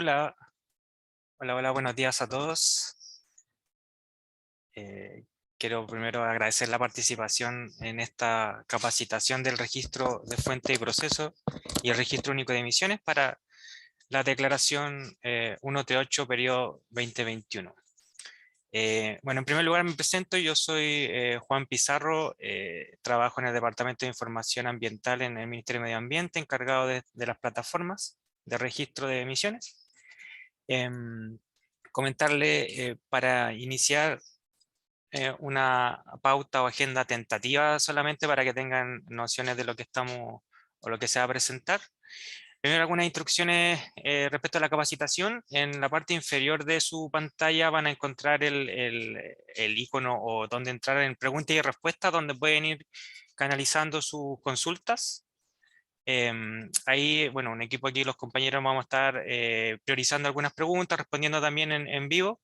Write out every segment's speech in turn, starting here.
Hola, hola, buenos días a todos. Eh, Quiero primero agradecer la participación en esta capacitación del registro de fuente y proceso y el registro único de emisiones para la declaración 138 periodo 2021. Bueno, en primer lugar me presento, yo soy Juan Pizarro, trabajo en el Departamento de Información Ambiental en el Ministerio de Medio Ambiente, encargado de las plataformas de registro de emisiones. Comentarle para iniciar una pauta o agenda tentativa solamente para que tengan nociones de lo que estamos o lo que se va a presentar. Primero, algunas instrucciones respecto a la capacitación. En la parte inferior de su pantalla van a encontrar el icono o donde entrar en preguntas y respuestas, donde pueden ir canalizando sus consultas. Ahí, bueno, un equipo aquí, los compañeros, vamos a estar priorizando algunas preguntas, respondiendo también en vivo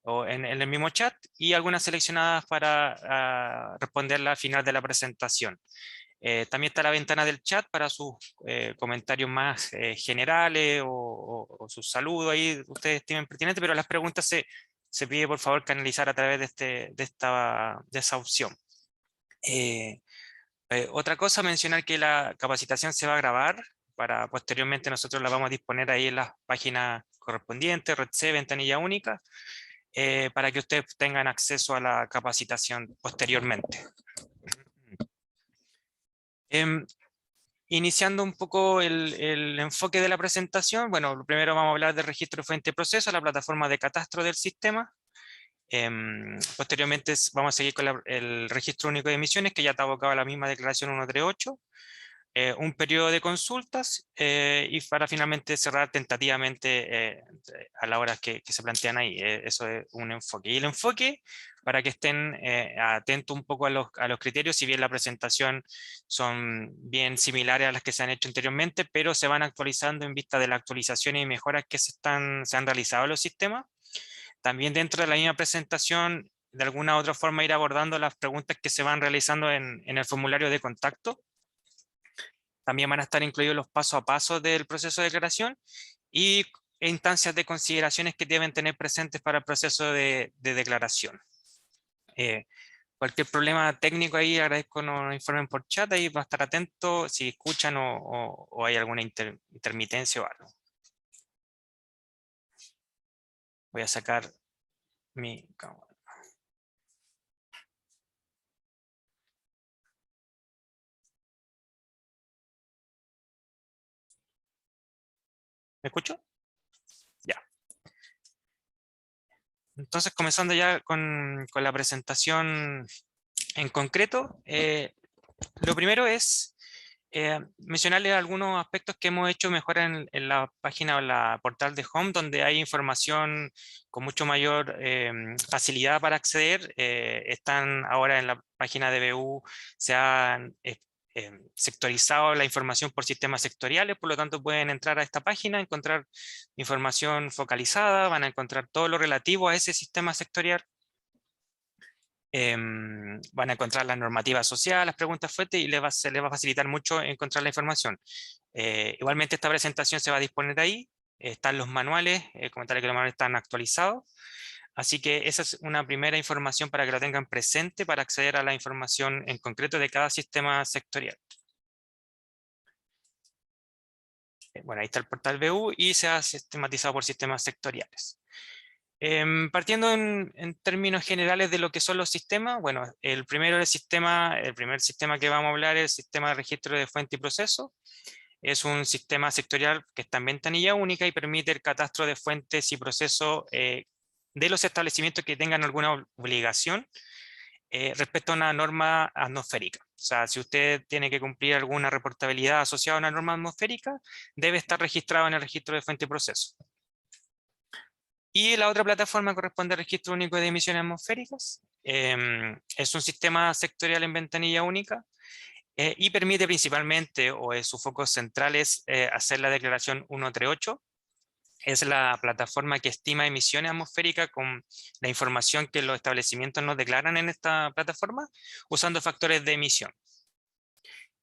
o en el mismo chat y algunas seleccionadas para responderla al final de la presentación. También está la ventana del chat para sus comentarios más generales o sus saludos ahí, ustedes estimen pertinente, pero las preguntas se pide por favor canalizar a través de esa opción. Otra cosa, mencionar que la capacitación se va a grabar para posteriormente nosotros la vamos a disponer ahí en las páginas correspondientes, Red C, ventanilla única, para que ustedes tengan acceso a la capacitación posteriormente. Iniciando un poco el enfoque de la presentación, bueno, primero vamos a hablar del registro de fuente y proceso, la plataforma de catastro del sistema. Posteriormente vamos a seguir con el registro único de emisiones, que ya está abocado a la misma declaración 138. Un periodo de consultas y para finalmente cerrar tentativamente a la hora que se plantean ahí. Eso es un enfoque. Y el enfoque, para que estén atentos un poco a los criterios, si bien la presentación son bien similares a las que se han hecho anteriormente, pero se van actualizando en vista de las actualizaciones y mejoras que se han realizado en los sistemas. También dentro de la misma presentación, de alguna u otra forma, ir abordando las preguntas que se van realizando en el formulario de contacto. También van a estar incluidos los pasos a paso del proceso de declaración y instancias de consideraciones que deben tener presentes para el proceso de declaración. Cualquier problema técnico ahí, agradezco nos informen por chat, ahí va a estar atento si escuchan o hay alguna intermitencia o algo. Voy a sacar mi cámara. ¿Me escucho? Ya. Entonces, comenzando ya con la presentación en concreto, lo primero es mencionarles algunos aspectos que hemos hecho mejor en la página o la portal de Home, donde hay información con mucho mayor facilidad para acceder. Están ahora en la página de BU, se han sectorizado la información por sistemas sectoriales, por lo tanto pueden entrar a esta página, encontrar información focalizada, van a encontrar todo lo relativo a ese sistema sectorial. Van a encontrar la normativa social, las preguntas fuertes y se les va a facilitar mucho encontrar la información. Igualmente esta presentación se va a disponer ahí, están los manuales, comentarles que los manuales están actualizados, así que esa es una primera información para que lo tengan presente para acceder a la información en concreto de cada sistema sectorial. Bueno, ahí está el portal BU y se ha sistematizado por sistemas sectoriales. Partiendo en términos generales de lo que son los sistemas, bueno, el primer sistema que vamos a hablar es el sistema de registro de fuente y proceso. Es un sistema sectorial que está en ventanilla única y permite el catastro de fuentes y procesos de los establecimientos que tengan alguna obligación respecto a una norma atmosférica. O sea, si usted tiene que cumplir alguna reportabilidad asociada a una norma atmosférica, debe estar registrado en el registro de fuente y proceso. Y la otra plataforma corresponde al Registro Único de Emisiones Atmosféricas. Es un sistema sectorial en ventanilla única y permite principalmente, o su foco central es hacer la declaración 138. Es la plataforma que estima emisiones atmosféricas con la información que los establecimientos nos declaran en esta plataforma, usando factores de emisión.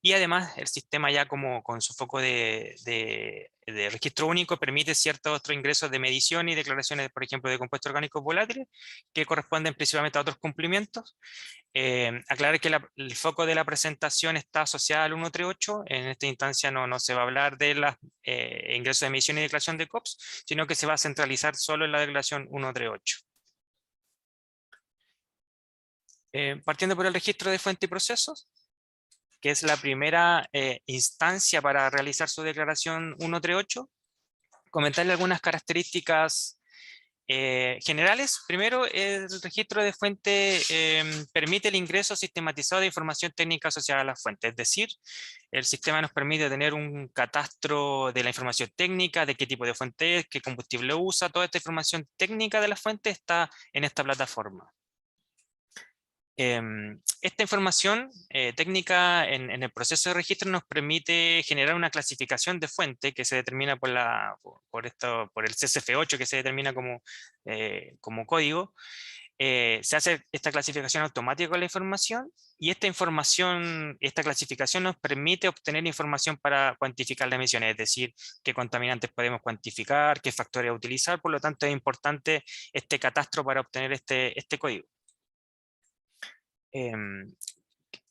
Y además el sistema ya como con su foco de registro único permite ciertos otros ingresos de medición y declaraciones, por ejemplo, de compuestos orgánicos volátiles, que corresponden principalmente a otros cumplimientos. Aclarar que el foco de la presentación está asociada al 138. En esta instancia no se va a hablar de los ingresos de emisión y declaración de COPS, sino que se va a centralizar solo en la declaración 138. Partiendo por el registro de fuente y procesos, que es la primera instancia para realizar su declaración 138, comentarle algunas características generales. Primero, el registro de fuente permite el ingreso sistematizado de información técnica asociada a la fuente, es decir, el sistema nos permite tener un catastro de la información técnica, de qué tipo de fuente es, qué combustible usa, toda esta información técnica de la fuente está en esta plataforma. Esta información técnica en el proceso de registro nos permite generar una clasificación de fuente que se determina por el CSF8, que se determina como código. Se hace esta clasificación automática con la información, y esta clasificación nos permite obtener información para cuantificar las emisiones, es decir, qué contaminantes podemos cuantificar, qué factores utilizar. Por lo tanto, es importante este catastro para obtener este código.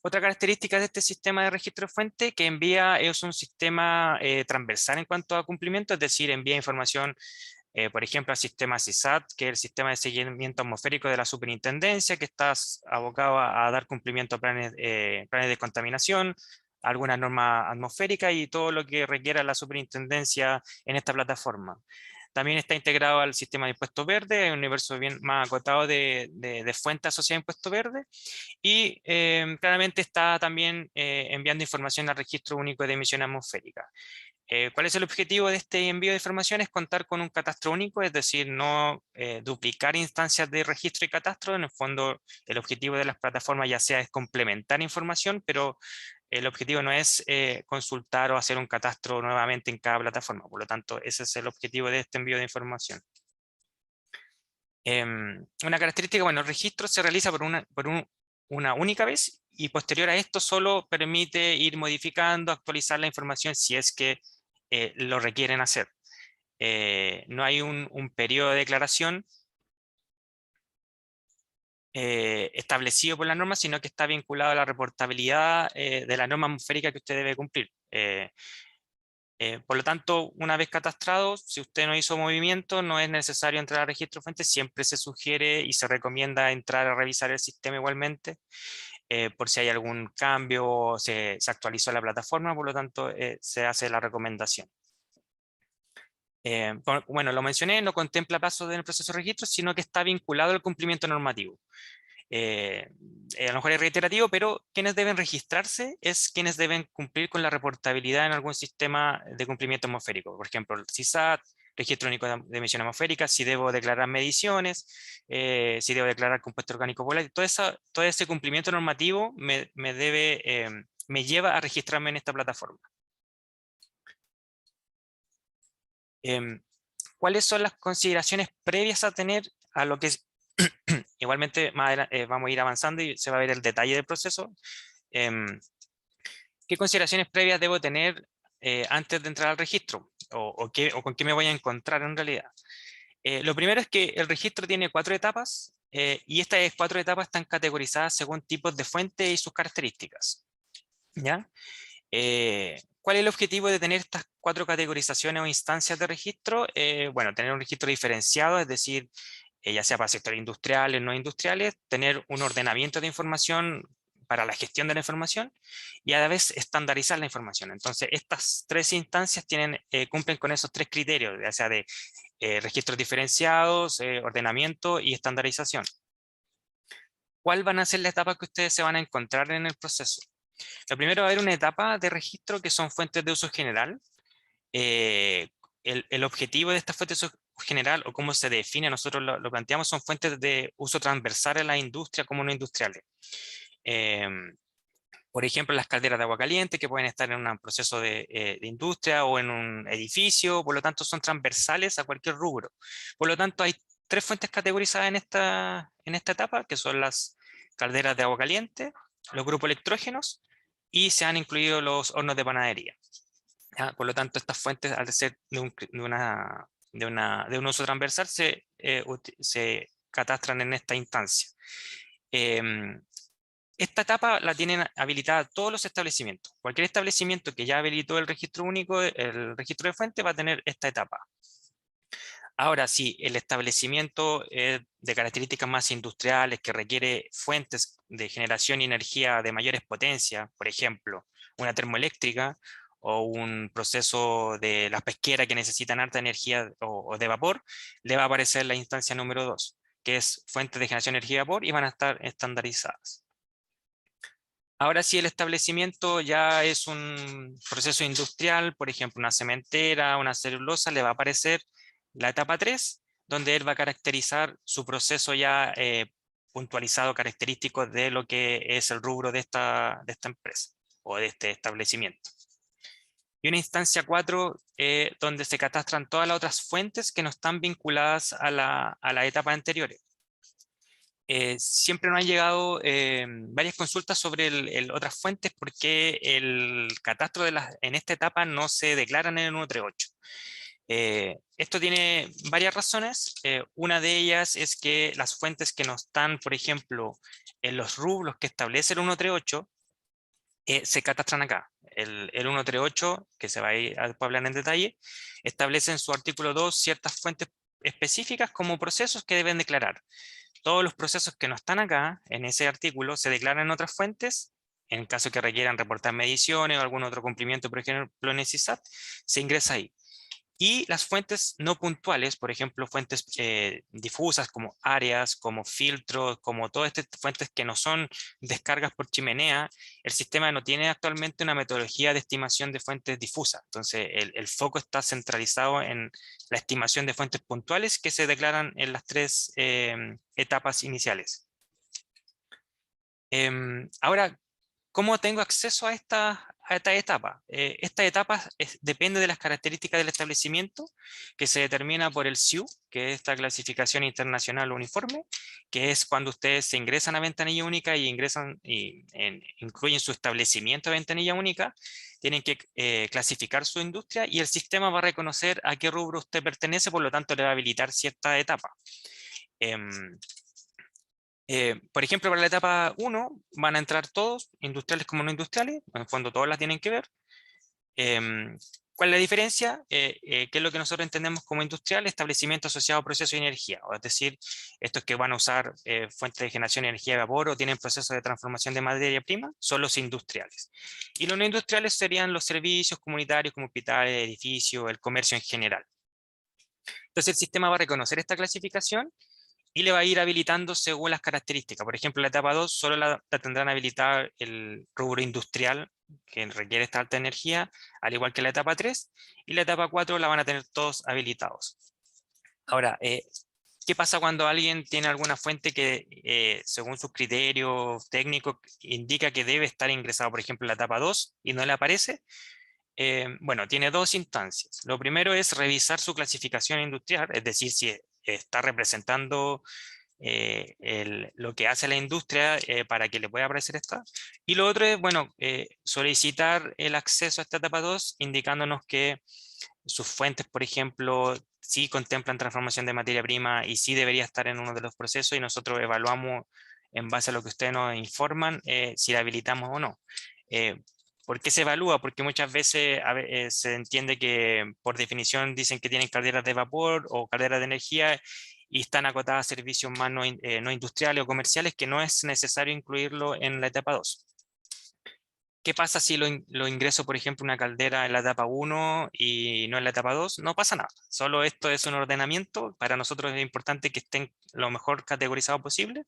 Otra característica de este sistema de registro de fuente que envía es un sistema transversal en cuanto a cumplimiento, es decir, envía información, por ejemplo, al sistema CISAT, que es el sistema de seguimiento atmosférico de la superintendencia, que está abocado a dar cumplimiento a planes de contaminación, algunas normas atmosféricas y todo lo que requiera la superintendencia en esta plataforma. También está integrado al sistema de impuesto verde, un universo bien más acotado de fuentes asociadas a impuesto verde. Y claramente está también enviando información al registro único de emisiones atmosféricas. ¿Cuál es el objetivo de este envío de información? Es contar con un catastro único, es decir, no duplicar instancias de registro y catastro. En el fondo, el objetivo de las plataformas ya sea es complementar información, pero el objetivo no es consultar o hacer un catastro nuevamente en cada plataforma. Por lo tanto, ese es el objetivo de este envío de información. Una característica, bueno, el registro se realiza por una única vez, y posterior a esto solo permite ir modificando, actualizar la información si es que lo requieren hacer. No hay un periodo de declaración establecido por la norma, sino que está vinculado a la reportabilidad de la norma atmosférica que usted debe cumplir. Por lo tanto, una vez catastrado, si usted no hizo movimiento, no es necesario entrar al registro fuente. Siempre se sugiere y se recomienda entrar a revisar el sistema igualmente, por si hay algún cambio o se actualizó la plataforma. Por lo tanto, se hace la recomendación. Bueno, lo mencioné, no contempla pasos en el proceso de registro, sino que está vinculado al cumplimiento normativo. A lo mejor es reiterativo, pero quienes deben registrarse es quienes deben cumplir con la reportabilidad en algún sistema de cumplimiento atmosférico. Por ejemplo, el CISAT, registro único de emisión atmosférica, si debo declarar mediciones, si debo declarar compuesto orgánico volátil. Todo ese cumplimiento normativo me lleva a registrarme en esta plataforma. ¿Cuáles son las consideraciones previas a tener a lo que es? Igualmente, más adelante, vamos a ir avanzando y se va a ver el detalle del proceso. ¿Qué consideraciones previas debo tener antes de entrar al registro? ¿O con qué me voy a encontrar en realidad? Lo primero es que el registro tiene 4 etapas, y estas 4 etapas están categorizadas según tipos de fuente y sus características. ¿Ya? ¿Cuál es el objetivo de tener estas 4 categorizaciones o instancias de registro? Bueno, tener un registro diferenciado, es decir, ya sea para sectores industriales, no industriales, tener un ordenamiento de información para la gestión de la información, y a la vez estandarizar la información. Entonces, estas 3 instancias cumplen con esos 3 criterios, ya sea de registros diferenciados, ordenamiento y estandarización. ¿Cuál van a ser las etapas que ustedes se van a encontrar en el proceso? Lo primero, va a haber una etapa de registro que son fuentes de uso general. El objetivo de estas fuentes de uso general, o cómo se define, nosotros lo planteamos, son fuentes de uso transversal en la industria como no industriales. Por ejemplo, las calderas de agua caliente, que pueden estar en un proceso de industria o en un edificio, por lo tanto son transversales a cualquier rubro. Por lo tanto, hay 3 fuentes categorizadas en esta etapa, que son las calderas de agua caliente, los grupos electrógenos y se han incluido los hornos de panadería. ¿Ya? Por lo tanto, estas fuentes, al ser de un uso transversal, se catastran en esta instancia. Em, Esta etapa la tienen habilitada todos los establecimientos. Cualquier establecimiento que ya habilitó el registro único, el registro de fuente, va a tener esta etapa. Ahora, si el establecimiento es de características más industriales, que requiere fuentes de generación y energía de mayores potencias, por ejemplo, una termoeléctrica o un proceso de la pesquera que necesitan alta energía o de vapor, le va a aparecer la instancia número 2, que es fuentes de generación de energía de vapor, y van a estar estandarizadas. Ahora, si el establecimiento ya es un proceso industrial, por ejemplo, una cementera, una celulosa, le va a aparecer la etapa 3, donde él va a caracterizar su proceso ya puntualizado, característico de lo que es el rubro de esta empresa o de este establecimiento. Y una instancia 4, donde se catastran todas las otras fuentes que no están vinculadas a la etapa anterior. Siempre nos han llegado varias consultas sobre otras fuentes porque el catastro en esta etapa no se declaran en el 138. Esto tiene varias razones. Una de ellas es que las fuentes que no están, por ejemplo, en los rubros que establece el 138, se catastran acá. El 138, que se va a ir a hablar en detalle, establece en su artículo 2 ciertas fuentes específicas como procesos que deben declarar. Todos los procesos que no están acá, en ese artículo, se declaran en otras fuentes. En caso que requieran reportar mediciones o algún otro cumplimiento, por ejemplo, en ESISAT, se ingresa ahí. Y las fuentes no puntuales, por ejemplo, fuentes difusas como áreas, como filtros, como todas estas fuentes que no son descargas por chimenea, el sistema no tiene actualmente una metodología de estimación de fuentes difusas. Entonces, el foco está centralizado en la estimación de fuentes puntuales que se declaran en las 3 etapas iniciales. Ahora, ¿cómo tengo acceso a esta etapa? Esta etapa depende de las características del establecimiento, que se determina por el SIU, que es esta clasificación internacional uniforme, que es cuando ustedes se ingresan a ventanilla única y incluyen su establecimiento de ventanilla única, tienen que clasificar su industria y el sistema va a reconocer a qué rubro usted pertenece, por lo tanto le va a habilitar cierta etapa. Por ejemplo, para la etapa 1 van a entrar todos, industriales como no industriales, en el fondo todas las tienen que ver. ¿Cuál es la diferencia? ¿Qué es lo que nosotros entendemos como industrial? Establecimiento asociado a procesos de energía, es decir, estos que van a usar fuentes de generación de energía de vapor o tienen procesos de transformación de materia prima, son los industriales. Y los no industriales serían los servicios comunitarios como hospitales, edificios, el comercio en general. Entonces el sistema va a reconocer esta clasificación y le va a ir habilitando según las características. Por ejemplo, la etapa 2 solo la tendrán habilitada el rubro industrial, que requiere esta alta energía, al igual que la etapa 3, y la etapa 4 la van a tener todos habilitados. Ahora, ¿qué pasa cuando alguien tiene alguna fuente que, según sus criterios técnicos, indica que debe estar ingresado, por ejemplo, en la etapa 2 y no le aparece? Bueno, tiene dos instancias. Lo primero es revisar su clasificación industrial, es decir, si está representando lo que hace la industria para que le pueda aparecer esta. Y lo otro es, bueno, solicitar el acceso a esta etapa 2, indicándonos que sus fuentes, por ejemplo, sí contemplan transformación de materia prima y sí debería estar en uno de los procesos, y nosotros evaluamos en base a lo que ustedes nos informan si la habilitamos o no. ¿Por qué se evalúa? Porque muchas veces se entiende que por definición dicen que tienen calderas de vapor o calderas de energía y están acotadas a servicios más no industriales o comerciales, que no es necesario incluirlo en la etapa 2. ¿Qué pasa si lo ingreso, por ejemplo, una caldera en la etapa 1 y no en la etapa 2? No pasa nada. Solo esto es un ordenamiento. Para nosotros es importante que estén lo mejor categorizado posible.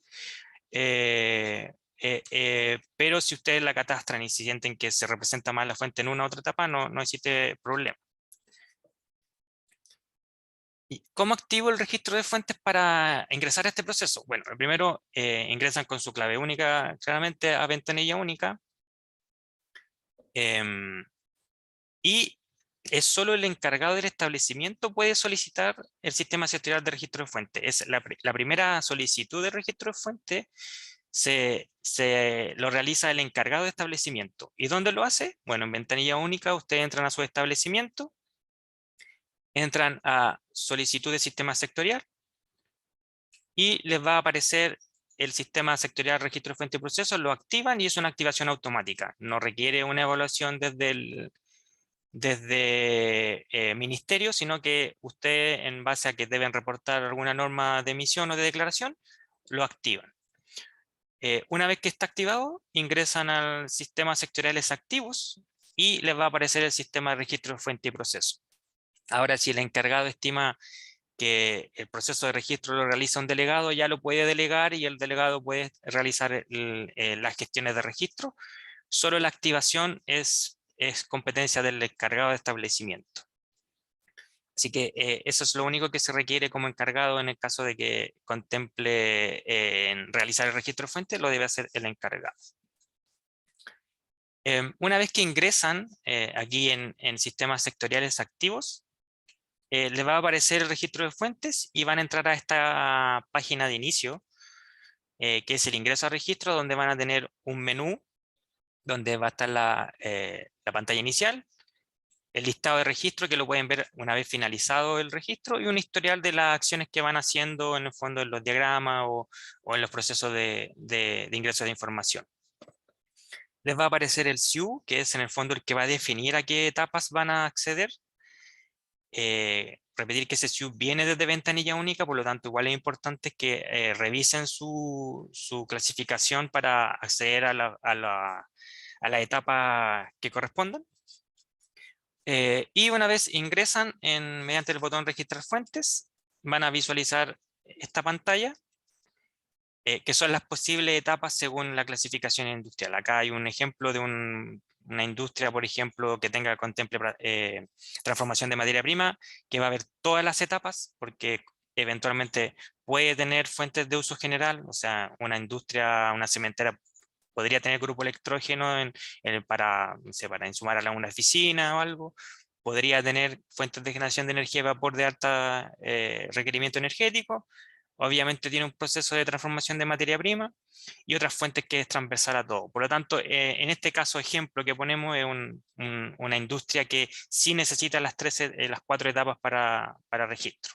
Pero si ustedes la catastran y si sienten que se representa más la fuente en una u otra etapa, no existe problema. ¿Y cómo activo el registro de fuentes para ingresar a este proceso? Bueno, primero ingresan con su clave única, claramente a ventanilla única. Y es solo el encargado del establecimiento puede solicitar el sistema sectorial de registro de fuentes. Es la primera solicitud de registro de fuente lo realiza el encargado de establecimiento. ¿Y dónde lo hace? Bueno, en ventanilla única ustedes entran a su establecimiento, entran a solicitud de sistema sectorial y les va a aparecer el sistema sectorial registro de fuente y proceso, lo activan y es una activación automática. No requiere una evaluación desde ministerio, sino que usted, en base a que deben reportar alguna norma de emisión o de declaración, lo activan. Una vez que está activado, ingresan al sistema sectoriales activos y les va a aparecer el sistema de registro de fuente y proceso. Ahora, si el encargado estima que el proceso de registro lo realiza un delegado, ya lo puede delegar y el delegado puede realizar las gestiones de registro. Solo la activación es competencia del encargado de establecimiento. Así que eso es lo único que se requiere como encargado en el caso de que contemple en realizar el registro de fuente, lo debe hacer el encargado. Una vez que ingresan aquí en sistemas sectoriales activos, les va a aparecer el registro de fuentes y van a entrar a esta página de inicio, que es el ingreso a registro, donde van a tener un menú, donde va a estar la pantalla inicial, el listado de registro que lo pueden ver una vez finalizado el registro y un historial de las acciones que van haciendo en el fondo en los diagramas o en los procesos de ingreso de información. Les va a aparecer el SIU, que es en el fondo el que va a definir a qué etapas van a acceder. Repetir que ese SIU viene desde ventanilla única, por lo tanto igual es importante que revisen su clasificación para acceder a la etapa que correspondan. Y una vez ingresan mediante el botón registrar fuentes, van a visualizar esta pantalla, que son las posibles etapas según la clasificación industrial. Acá hay un ejemplo de una industria, por ejemplo, que contemple transformación de materia prima, que va a haber todas las etapas, porque eventualmente puede tener fuentes de uso general, o sea, una industria, una cementera podría tener grupo electrógeno para, no sé, para insumar a una oficina o algo. Podría tener fuentes de generación de energía y vapor de alta requerimiento energético. Obviamente tiene un proceso de transformación de materia prima y otras fuentes que es transversal a todo. Por lo tanto, en este caso ejemplo que ponemos es una industria que sí necesita las 4 etapas para registro.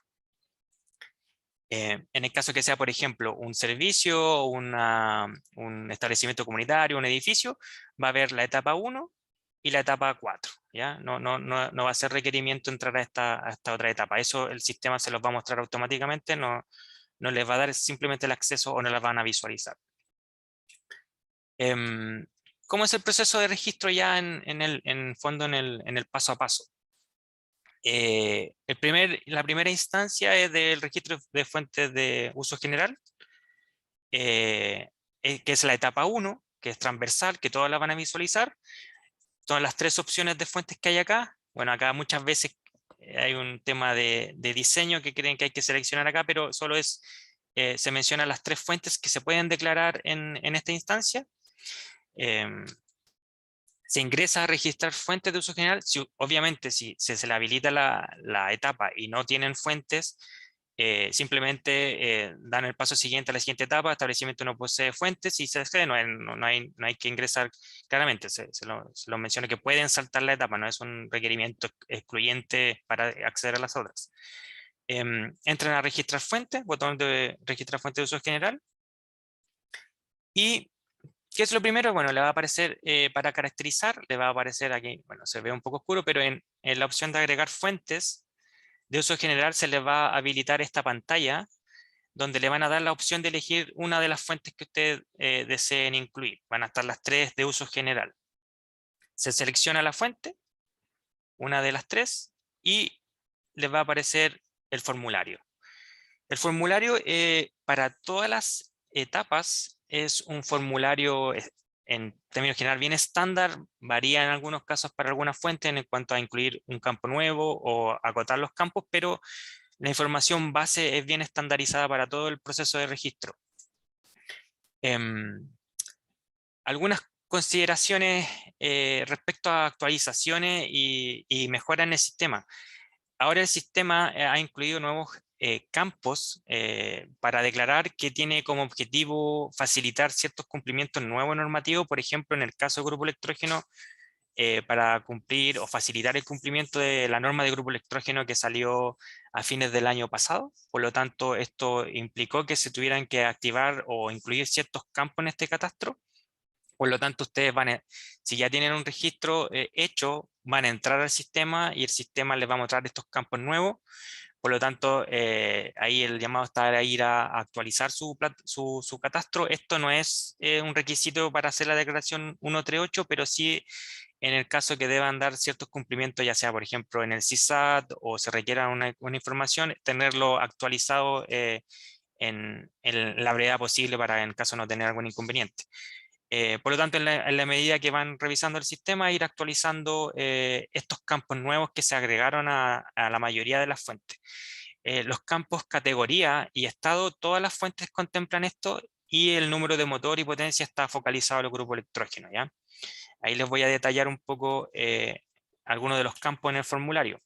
En el caso que sea, por ejemplo, un servicio, un establecimiento comunitario, un edificio, va a haber la etapa 1 y la etapa 4. ¿Ya? No va a ser requerimiento entrar a esta otra etapa. Eso el sistema se los va a mostrar automáticamente, no les va a dar simplemente el acceso o no las van a visualizar. ¿Cómo es el proceso de registro ya en el fondo, en el paso a paso? La primera instancia es del registro de fuentes de uso general, que es la etapa 1, que es transversal, que todas la van a visualizar. Todas las 3 opciones de fuentes que hay acá. Bueno, acá muchas veces hay un tema de diseño que creen que hay que seleccionar acá, pero solo se mencionan las 3 fuentes que se pueden declarar en esta instancia. Se ingresa a registrar fuentes de uso general. Obviamente, si se le habilita la etapa y no tienen fuentes, simplemente dan el paso siguiente a la siguiente etapa. Establecimiento no posee fuentes y se accede. No hay que ingresar claramente. Se lo menciono que pueden saltar la etapa, no es un requerimiento excluyente para acceder a las otras. Entran a registrar fuentes, botón de registrar fuentes de uso general. Y ¿qué es lo primero? Bueno, le va a aparecer para caracterizar, le va a aparecer aquí, bueno, se ve un poco oscuro, pero en la opción de agregar fuentes de uso general se le va a habilitar esta pantalla donde le van a dar la opción de elegir una de las fuentes que ustedes deseen incluir. Van a estar las 3 de uso general. Se selecciona la fuente, una de las 3, y les va a aparecer el formulario. El formulario para todas las etapas es un formulario en términos general bien estándar, varía en algunos casos para algunas fuentes en cuanto a incluir un campo nuevo o acotar los campos, pero la información base es bien estandarizada para todo el proceso de registro. Algunas consideraciones respecto a actualizaciones y mejoras en el sistema. Ahora el sistema ha incluido nuevos campos para declarar que tiene como objetivo facilitar ciertos cumplimientos nuevos normativos. Por ejemplo, en el caso de grupo electrógeno, para cumplir o facilitar el cumplimiento de la norma de grupo electrógeno que salió a fines del año pasado. Por lo tanto, esto implicó que se tuvieran que activar o incluir ciertos campos en este catastro. Por lo tanto, ustedes si ya tienen un registro hecho, van a entrar al sistema y el sistema les va a mostrar estos campos nuevos. Por lo tanto, ahí el llamado está a ir a actualizar su catastro. Esto no es un requisito para hacer la declaración 138, pero sí en el caso que deban dar ciertos cumplimientos, ya sea, por ejemplo, en el CISAT o se requiera una información, tenerlo actualizado en la brevedad posible para en caso de no tener algún inconveniente. Por lo tanto, en la medida que van revisando el sistema, ir actualizando estos campos nuevos que se agregaron a la mayoría de las fuentes. Los campos categoría y estado, todas las fuentes contemplan esto y el número de motor y potencia está focalizado en el grupo electrógeno, ¿ya? Ahí les voy a detallar un poco algunos de los campos en el formulario.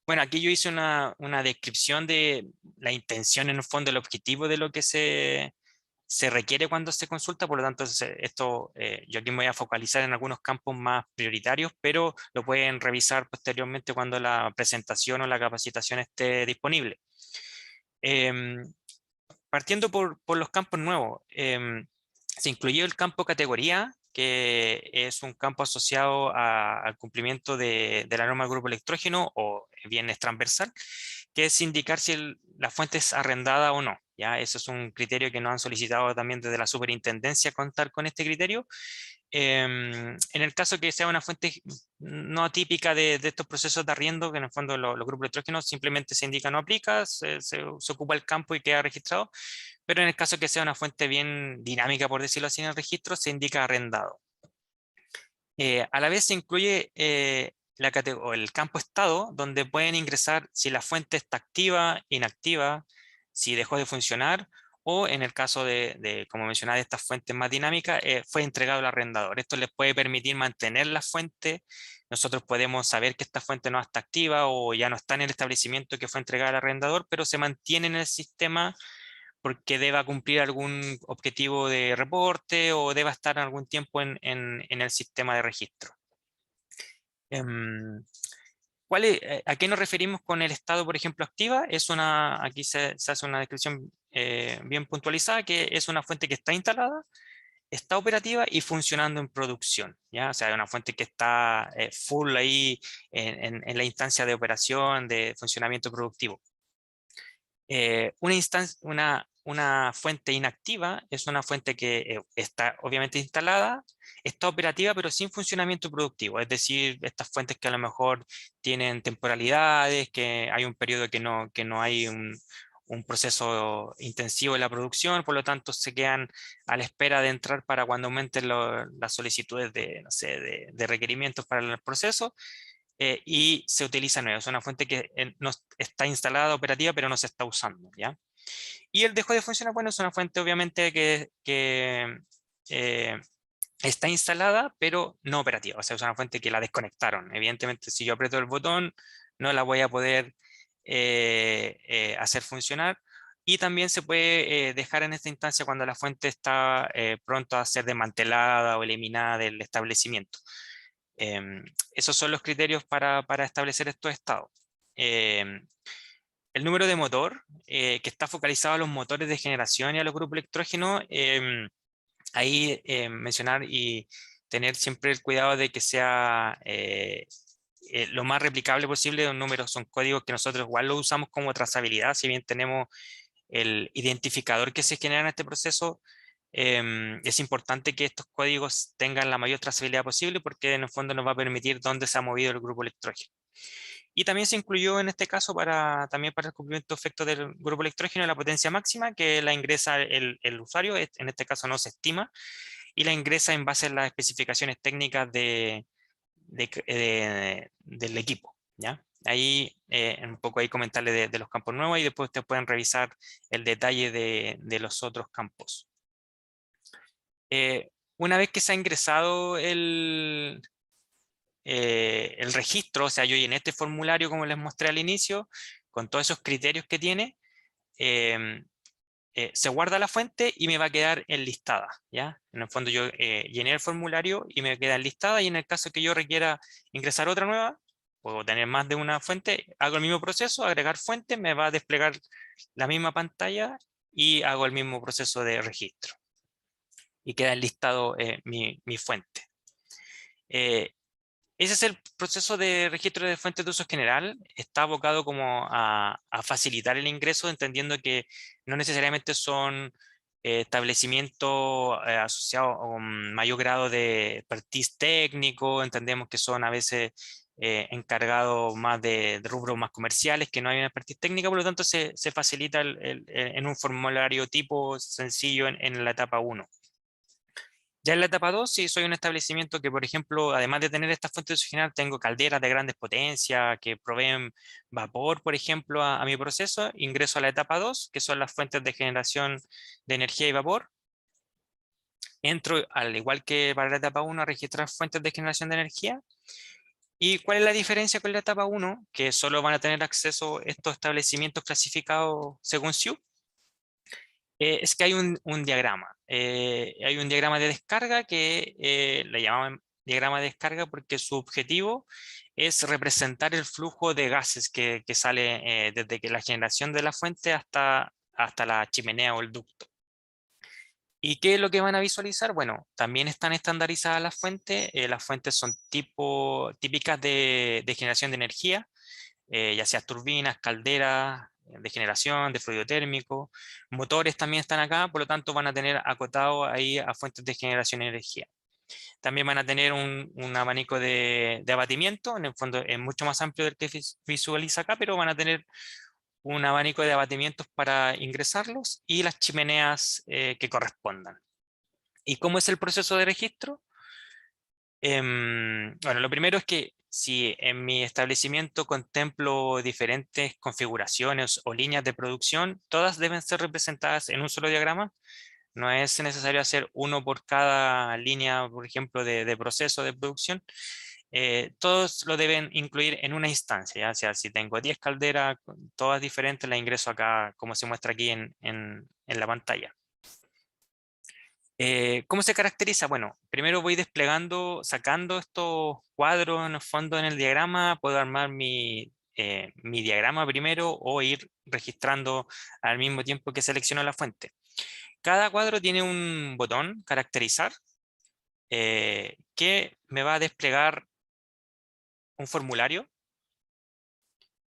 Bueno, aquí yo hice una descripción de la intención, en el fondo, el objetivo de lo que se requiere cuando se consulta. Por lo tanto, yo aquí me voy a focalizar en algunos campos más prioritarios, pero lo pueden revisar posteriormente cuando la presentación o la capacitación esté disponible. Em, Partiendo por los campos nuevos, se incluyó el campo categoría, que es un campo asociado al cumplimiento de la norma del grupo electrógeno, o bien es transversal, que es indicar si la fuente es arrendada o no. ¿Ya? Eso es un criterio que nos han solicitado también desde la superintendencia, contar con este criterio. En el caso que sea una fuente no típica de estos procesos de arriendo, que en el fondo los grupos electrógenos simplemente se indica no aplica, se ocupa el campo y queda registrado, pero en el caso que sea una fuente bien dinámica, por decirlo así, en el registro, se indica arrendado. A la vez se incluye o el campo estado, donde pueden ingresar si la fuente está activa, inactiva, si dejó de funcionar, o en el caso como mencionaba, de estas fuentes más dinámicas, fue entregado al arrendador. Esto les puede permitir mantener la fuente. Nosotros podemos saber que esta fuente no está activa o ya no está en el establecimiento que fue entregada al arrendador, pero se mantiene en el sistema porque deba cumplir algún objetivo de reporte o deba estar algún tiempo en el sistema de registro. Em, ¿A qué nos referimos con el estado, por ejemplo, activa? Aquí se hace una descripción bien puntualizada, que es una fuente que está instalada, está operativa y funcionando en producción, ¿ya? O sea, una fuente que está full ahí en la instancia de operación, de funcionamiento productivo. Una fuente inactiva es una fuente que está obviamente instalada, está operativa, pero sin funcionamiento productivo. Es decir, estas fuentes que a lo mejor tienen temporalidades, que hay un periodo que no hay un proceso intensivo en la producción, por lo tanto se quedan a la espera de entrar para cuando aumenten las solicitudes no sé, de requerimientos para el proceso. Y se utiliza nueva. Es una fuente que no está instalada, operativa, pero no se está usando, ¿ya? Y el dejó de funcionar, bueno, es una fuente obviamente que está instalada, pero no operativa. O sea, es una fuente que la desconectaron. Evidentemente, si yo aprieto el botón, no la voy a poder hacer funcionar. Y también se puede dejar en esta instancia cuando la fuente está pronto a ser desmantelada o eliminada del establecimiento. Esos son los criterios para establecer estos estados. El número de motor, que está focalizado a los motores de generación y a los grupos electrógenos, ahí mencionar y tener siempre el cuidado de que sea lo más replicable posible. Los números son códigos que nosotros igual lo usamos como trazabilidad, si bien tenemos el identificador que se genera en este proceso. Es importante que estos códigos tengan la mayor trazabilidad posible, porque en el fondo nos va a permitir dónde se ha movido el grupo electrógeno. Y también se incluyó en este caso también para el cumplimiento de efectos del grupo electrógeno la potencia máxima, que la ingresa el usuario, en este caso no se estima, y la ingresa en base a las especificaciones técnicas del equipo, ¿ya? Ahí un poco ahí comentarle de los campos nuevos, y después ustedes pueden revisar el detalle de los otros campos. Una vez que se ha ingresado el registro, o sea, yo llené este formulario como les mostré al inicio, con todos esos criterios que tiene, se guarda la fuente y me va a quedar enlistada, ¿ya? En el fondo yo llené el formulario y me queda enlistada, y en el caso que yo requiera ingresar otra nueva, puedo tener más de una fuente, hago el mismo proceso, agregar fuente, me va a desplegar la misma pantalla y hago el mismo proceso de registro. Y queda enlistado mi fuente. Ese es el proceso de registro de fuentes de uso general. Está abocado como a facilitar el ingreso, entendiendo que no necesariamente son establecimientos asociados a un mayor grado de expertise técnico. Entendemos que son a veces encargados más de rubros más comerciales, que no hay una expertise técnica, por lo tanto se facilita en un formulario tipo sencillo en la etapa 1. Ya en la etapa 2, si soy un establecimiento que, por ejemplo, además de tener estas fuentes de uso general, tengo calderas de grandes potencias que proveen vapor, por ejemplo, a mi proceso, ingreso a la etapa 2, que son las fuentes de generación de energía y vapor. Entro, al igual que para la etapa 1, a registrar fuentes de generación de energía. ¿Y cuál es la diferencia con la etapa 1? Que solo van a tener acceso estos establecimientos clasificados según SIU. Es que hay un diagrama. Hay un diagrama de descarga que le llaman diagrama de descarga porque su objetivo es representar el flujo de gases que sale desde que la generación de la fuente hasta la chimenea o el ducto. ¿Y qué es lo que van a visualizar? Bueno, también están estandarizadas las fuentes. Las fuentes son típicas de generación de energía, ya sea turbinas, calderas de generación, de fluido térmico. Motores también están acá, por lo tanto van a tener acotado ahí a fuentes de generación de energía. También van a tener un abanico de abatimiento, en el fondo es mucho más amplio del que visualiza acá, pero van a tener un abanico de abatimientos para ingresarlos y las chimeneas que correspondan. ¿Y cómo es el proceso de registro? Bueno, lo primero es que si en mi establecimiento contemplo diferentes configuraciones o líneas de producción, todas deben ser representadas en un solo diagrama. No es necesario hacer uno por cada línea, por ejemplo, de proceso de producción. Todos lo deben incluir en una instancia, ¿ya? O sea, si tengo 10 calderas, todas diferentes, las ingreso acá, como se muestra aquí en la pantalla. ¿Cómo se caracteriza? Bueno, primero voy desplegando, sacando estos cuadros en el fondo en el diagrama, puedo armar mi diagrama primero o ir registrando al mismo tiempo que selecciono la fuente. Cada cuadro tiene un botón, caracterizar, que me va a desplegar un formulario,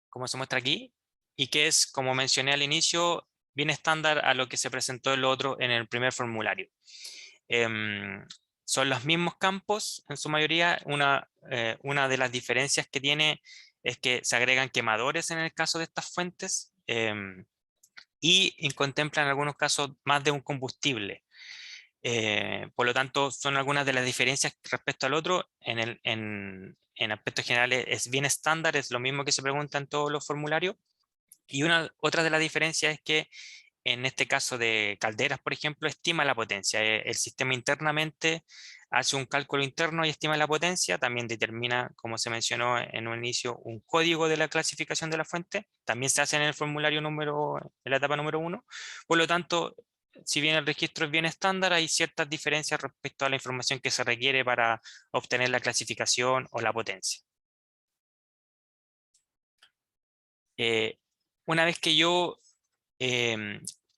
como se muestra aquí, y que es, como mencioné al inicio, bien estándar a lo que se presentó en lo otro en el primer formulario. Son los mismos campos en su mayoría. Una de las diferencias que tiene es que se agregan quemadores en el caso de estas fuentes y contemplan en algunos casos más de un combustible. Por lo tanto, son algunas de las diferencias respecto al otro. En aspectos generales es bien estándar, es lo mismo que se pregunta en todos los formularios. Y otra de las diferencias es que en este caso de calderas, por ejemplo, estima la potencia. El sistema internamente hace un cálculo interno y estima la potencia. También determina, como se mencionó en un inicio, un código de la clasificación de la fuente. También se hace en el formulario en la etapa número 1. Por lo tanto, si bien el registro es bien estándar, hay ciertas diferencias respecto a la información que se requiere para obtener la clasificación o la potencia. Eh, una vez que yo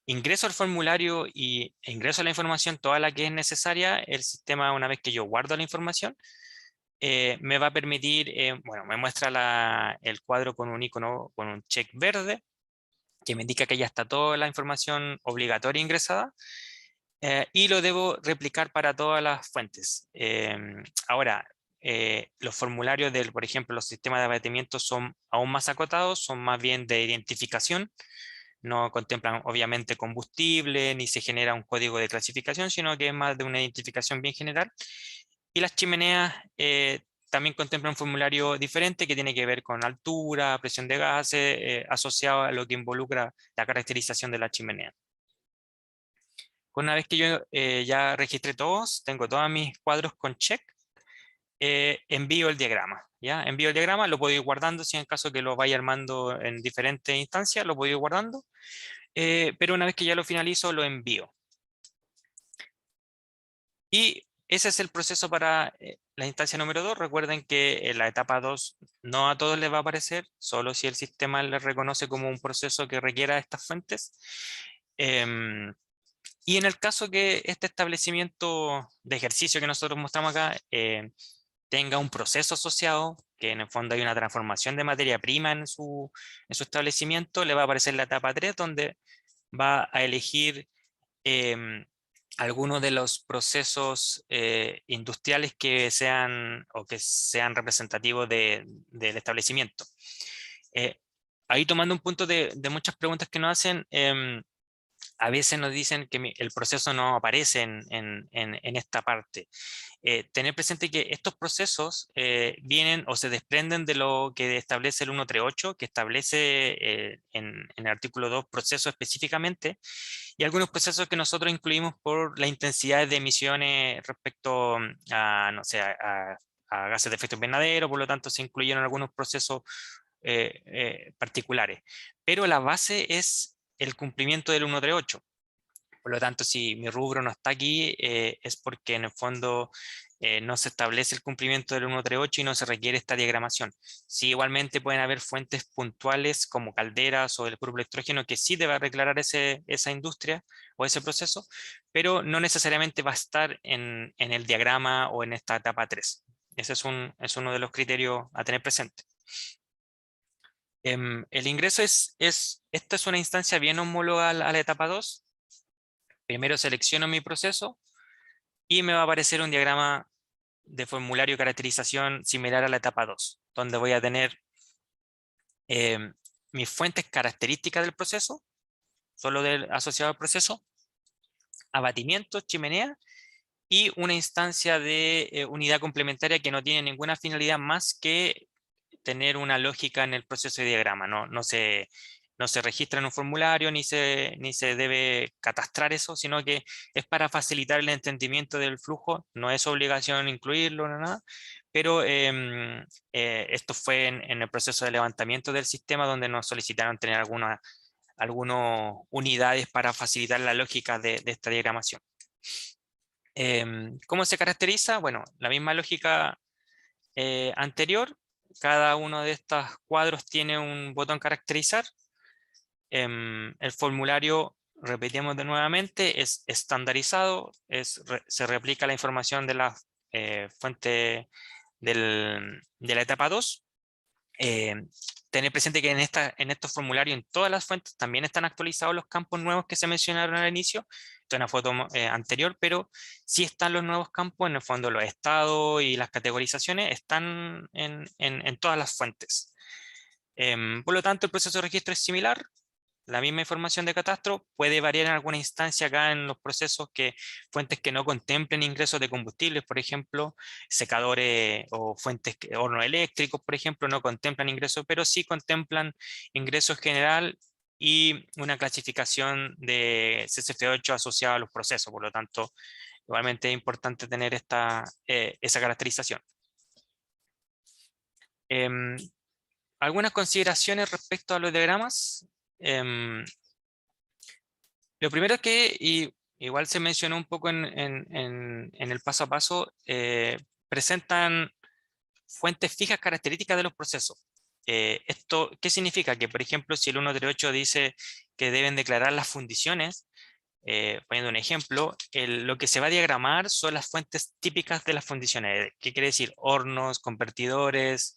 ingreso al formulario e ingreso la información, toda la que es necesaria, el sistema, una vez que yo guardo la información, me va a permitir, bueno, me muestra el cuadro con un icono, con un check verde, que me indica que ya está toda la información obligatoria ingresada, y lo debo replicar para todas las fuentes. Ahora, los formularios por ejemplo, los sistemas de abatimiento son aún más acotados, son más bien de identificación. No contemplan obviamente combustible, ni se genera un código de clasificación, sino que es más de una identificación bien general. Y las chimeneas también contemplan un formulario diferente que tiene que ver con altura, presión de gases, asociado a lo que involucra la caracterización de la chimenea. Una vez que yo ya registré todos, tengo todos mis cuadros con check, envío el diagrama. ¿Ya? Envío el diagrama, lo puedo ir guardando, si en caso que lo vaya armando en diferentes instancias, lo puedo ir guardando, pero una vez que ya lo finalizo, lo envío. Y ese es el proceso para la instancia número 2. Recuerden que en la etapa 2 no a todos les va a aparecer, solo si el sistema les reconoce como un proceso que requiera estas fuentes. Em, y en el caso que este establecimiento de ejercicio que nosotros mostramos acá tenga un proceso asociado, que en el fondo hay una transformación de materia prima en su establecimiento, le va a aparecer la etapa 3, donde va a elegir algunos de los procesos industriales que sean o que sean representativos del establecimiento. Ahí tomando un punto de muchas preguntas que nos hacen, a veces nos dicen que el proceso no aparece en esta parte. Tener presente que estos procesos vienen o se desprenden de lo que establece el 138, que establece en el artículo 2 procesos específicamente, y algunos procesos que nosotros incluimos por la intensidad de emisiones respecto a, no sé, a gases de efecto invernadero, por lo tanto se incluyeron algunos procesos particulares. Pero la base es el cumplimiento del 138. Por lo tanto, si mi rubro no está aquí, es porque en el fondo no se establece el cumplimiento del 138 y no se requiere esta diagramación. Sí, igualmente pueden haber fuentes puntuales como calderas o el puro electrógeno que sí debe declarar esa industria o ese proceso, pero no necesariamente va a estar en el diagrama o en esta etapa 3. Ese es uno de los criterios a tener presente. El ingreso esta es una instancia bien homóloga a la etapa 2. Primero selecciono mi proceso y me va a aparecer un diagrama de formulario de caracterización similar a la etapa 2, donde voy a tener mis fuentes características del proceso, solo asociado al proceso, abatimiento, chimenea, y una instancia de unidad complementaria que no tiene ninguna finalidad más que tener una lógica en el proceso de diagrama. No se registra en un formulario ni se debe catastrar eso, sino que es para facilitar el entendimiento del flujo. No es obligación incluirlo, no nada, pero esto fue en el proceso de levantamiento del sistema donde nos solicitaron tener algunas unidades para facilitar la lógica de esta diagramación. ¿Cómo se caracteriza? Bueno, la misma lógica anterior. Cada uno de estos cuadros tiene un botón caracterizar. El formulario, repetimos de nuevamente, es estandarizado, se replica la información de la fuente de la etapa 2. Tener presente que en estos formularios, en todas las fuentes, también están actualizados los campos nuevos que se mencionaron al inicio. Esto es una foto anterior, pero sí están los nuevos campos, en el fondo los estados y las categorizaciones están en todas las fuentes. Por lo tanto, el proceso de registro es similar. La misma información de catastro puede variar en alguna instancia acá en los procesos fuentes que no contemplen ingresos de combustibles, por ejemplo, secadores o fuentes, hornos eléctricos, por ejemplo, no contemplan ingresos, pero sí contemplan ingresos general y una clasificación de CSF8 asociada a los procesos. Por lo tanto, igualmente es importante tener esa caracterización. Em, Algunas consideraciones respecto a los diagramas. Lo primero es que, y igual se mencionó un poco en el paso a paso, presentan fuentes fijas características de los procesos. ¿Esto qué significa? Que, por ejemplo, si el 138 dice que deben declarar las fundiciones, poniendo un ejemplo, lo que se va a diagramar son las fuentes típicas de las fundiciones. ¿Qué quiere decir? Hornos, convertidores,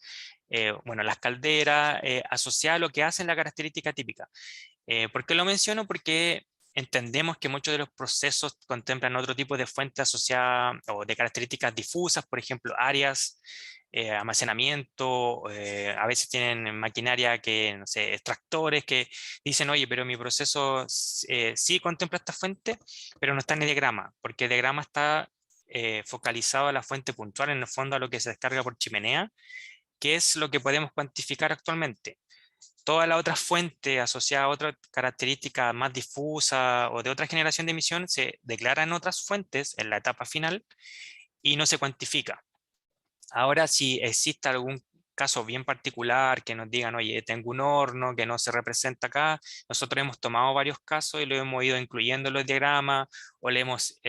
bueno, las calderas, asociadas a lo que hacen la característica típica. ¿Por qué lo menciono? Porque entendemos que muchos de los procesos contemplan otro tipo de fuentes asociadas o de características difusas, por ejemplo, áreas, almacenamiento, a veces tienen maquinaria que, no sé, extractores que dicen, oye, pero mi proceso sí contempla esta fuente, pero no está en el diagrama, porque el diagrama está focalizado a la fuente puntual, en el fondo a lo que se descarga por chimenea, que es lo que podemos cuantificar actualmente. Toda la otra fuente asociada a otra característica más difusa o de otra generación de emisión se declara en otras fuentes en la etapa final y no se cuantifica. Ahora, si existe algún caso bien particular que nos digan, oye, tengo un horno que no se representa acá, nosotros hemos tomado varios casos y lo hemos ido incluyendo en los diagramas o le hemos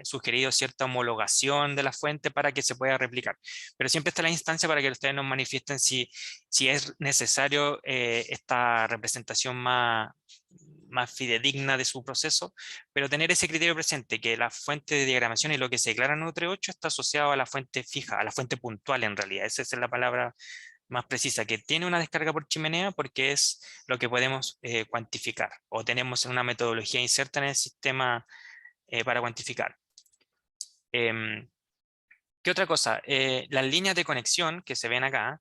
sugerido cierta homologación de la fuente para que se pueda replicar. Pero siempre está la instancia para que ustedes nos manifiesten si es necesario esta representación más fidedigna de su proceso, pero tener ese criterio presente, que la fuente de diagramación y lo que se declara en U38 está asociado a la fuente fija, a la fuente puntual en realidad. Esa es la palabra más precisa, que tiene una descarga por chimenea porque es lo que podemos cuantificar o tenemos una metodología inserta en el sistema para cuantificar. ¿Qué otra cosa? Las líneas de conexión que se ven acá,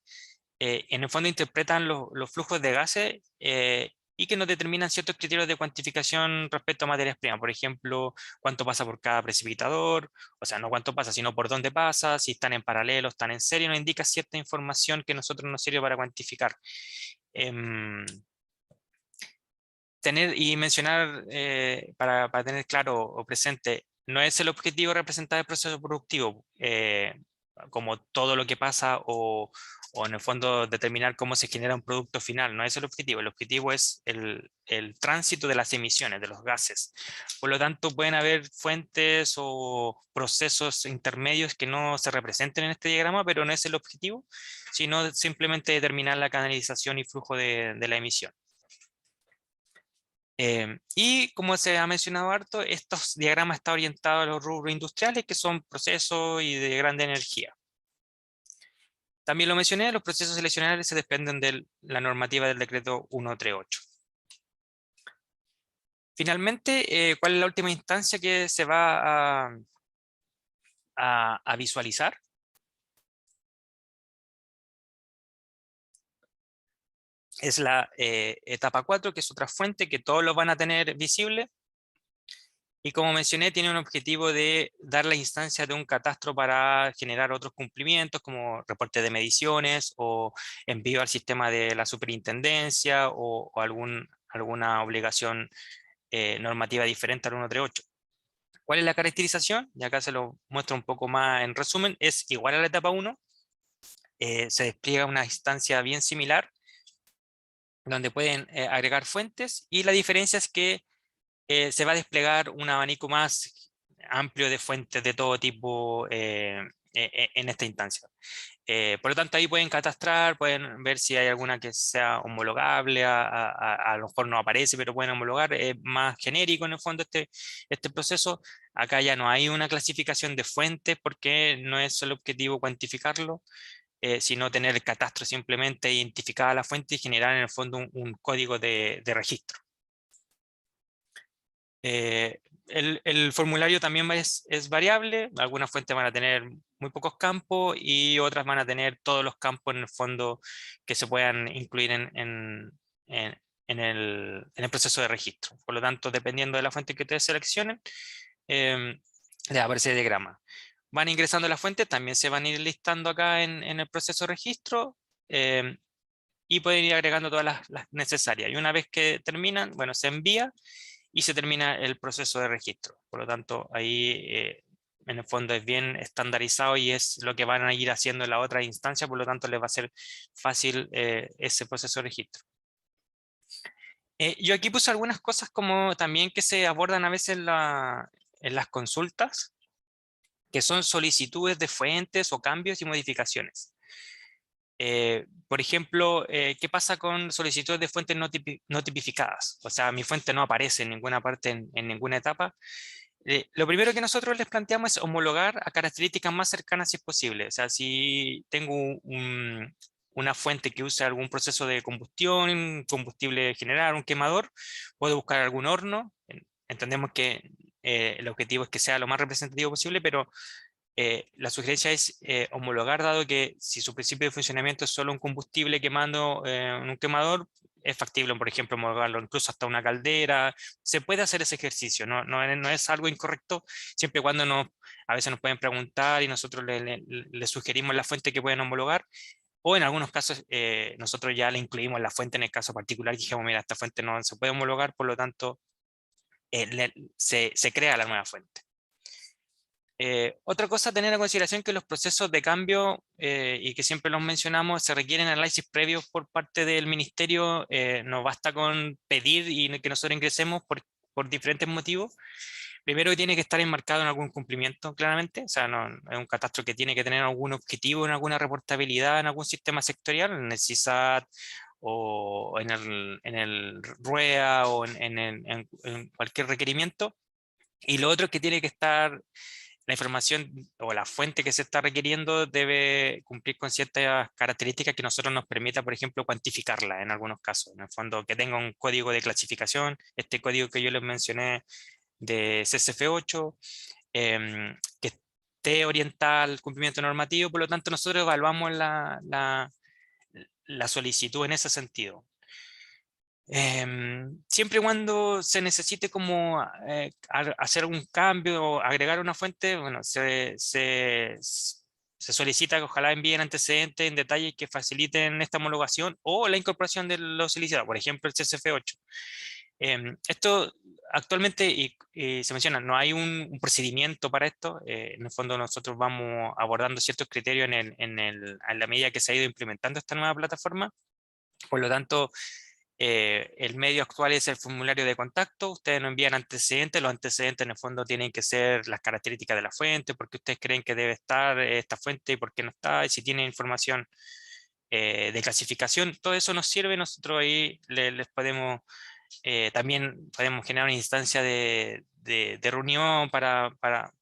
en el fondo interpretan los flujos de gases y que nos determinan ciertos criterios de cuantificación respecto a materias primas. Por ejemplo, cuánto pasa por cada precipitador, o sea, no cuánto pasa, sino por dónde pasa, si están en paralelo, están en serie, nos indica cierta información que a nosotros nos sirve para cuantificar. Tener y mencionar, para tener claro o presente, no es el objetivo representar el proceso productivo, como todo lo que pasa o en el fondo determinar cómo se genera un producto final, no es el objetivo es el tránsito de las emisiones, de los gases. Por lo tanto, pueden haber fuentes o procesos intermedios que no se representen en este diagrama, pero no es el objetivo, sino simplemente determinar la canalización y flujo de la emisión. Y como se ha mencionado harto, estos diagramas están orientados a los rubros industriales, que son procesos y de grande energía. También lo mencioné, los procesos seleccionables se dependen de la normativa del decreto 138. Finalmente, ¿cuál es la última instancia que se va a visualizar? Es la etapa 4, que es otra fuente que todos lo van a tener visible. Y como mencioné, tiene un objetivo de dar la instancia de un catastro para generar otros cumplimientos como reporte de mediciones o envío al sistema de la superintendencia o alguna obligación normativa diferente al 138. ¿Cuál es la caracterización? Y acá se lo muestro un poco más en resumen. Es igual a la etapa 1. Se despliega una instancia bien similar donde pueden agregar fuentes y la diferencia es que se va a desplegar un abanico más amplio de fuentes de todo tipo en esta instancia. Por lo tanto, ahí pueden catastrar, pueden ver si hay alguna que sea homologable, a lo mejor no aparece, pero pueden homologar, es más genérico en el fondo este proceso. Acá ya no hay una clasificación de fuentes porque no es el objetivo cuantificarlo, sino tener el catastro simplemente identificada la fuente y generar en el fondo un código de registro. El formulario también es variable, algunas fuentes van a tener muy pocos campos y otras van a tener todos los campos en el fondo que se puedan incluir en el proceso de registro. Por lo tanto, dependiendo de la fuente que ustedes seleccionen, les aparece el diagrama. Van ingresando la fuente, también se van a ir listando acá en el proceso de registro y pueden ir agregando todas las necesarias. Y una vez que terminan, bueno, se envía y se termina el proceso de registro. Por lo tanto, ahí en el fondo es bien estandarizado y es lo que van a ir haciendo en la otra instancia, por lo tanto les va a ser fácil ese proceso de registro. Yo aquí puse algunas cosas como también que se abordan a veces en las consultas, que son solicitudes de fuentes o cambios y modificaciones. Por ejemplo, ¿qué pasa con solicitudes de fuentes no tipificadas? O sea, mi fuente no aparece en ninguna parte, en ninguna etapa. Lo primero que nosotros les planteamos es homologar a características más cercanas si es posible. O sea, si tengo una fuente que use algún proceso de combustión, combustible general, un quemador, puedo buscar algún horno. Entendemos que el objetivo es que sea lo más representativo posible, pero la sugerencia es homologar, dado que si su principio de funcionamiento es solo un combustible quemando en un quemador, es factible, por ejemplo, homologarlo incluso hasta una caldera. Se puede hacer ese ejercicio, no es algo incorrecto, siempre y cuando a veces nos pueden preguntar y nosotros le sugerimos la fuente que pueden homologar, o en algunos casos nosotros ya le incluimos la fuente en el caso particular y dijimos, mira, esta fuente no se puede homologar, por lo tanto se crea la nueva fuente. Otra cosa a tener en consideración que los procesos de cambio, y que siempre los mencionamos, se requieren análisis previos por parte del ministerio. No basta con pedir y que nosotros ingresemos por diferentes motivos. Primero, que tiene que estar enmarcado en algún cumplimiento, claramente. O sea, no es un catastro que tiene que tener algún objetivo, en alguna reportabilidad, en algún sistema sectorial, en el CISAT o en el RUEA o en cualquier requerimiento. Y lo otro es que tiene que estar, la información o la fuente que se está requiriendo debe cumplir con ciertas características que nosotros nos permita, por ejemplo, cuantificarla en algunos casos. En el fondo, que tenga un código de clasificación, este código que yo les mencioné de CSF8, que esté orientada al cumplimiento normativo. Por lo tanto, nosotros evaluamos la solicitud en ese sentido. Siempre y cuando se necesite como hacer un cambio o agregar una fuente, bueno, se solicita que ojalá envíen antecedentes en detalle que faciliten esta homologación o la incorporación de lo solicitado, por ejemplo, el CSF8. Esto actualmente, y se menciona, no hay un procedimiento para esto. En el fondo nosotros vamos abordando ciertos criterios en la medida que se ha ido implementando esta nueva plataforma. Por lo tanto, el medio actual es el formulario de contacto. Ustedes nos envían antecedentes. Los antecedentes en el fondo tienen que ser las características de la fuente, por qué ustedes creen que debe estar esta fuente y por qué no está, y si tienen información de clasificación. Todo eso nos sirve. Nosotros ahí les podemos, también podemos generar una instancia de reunión para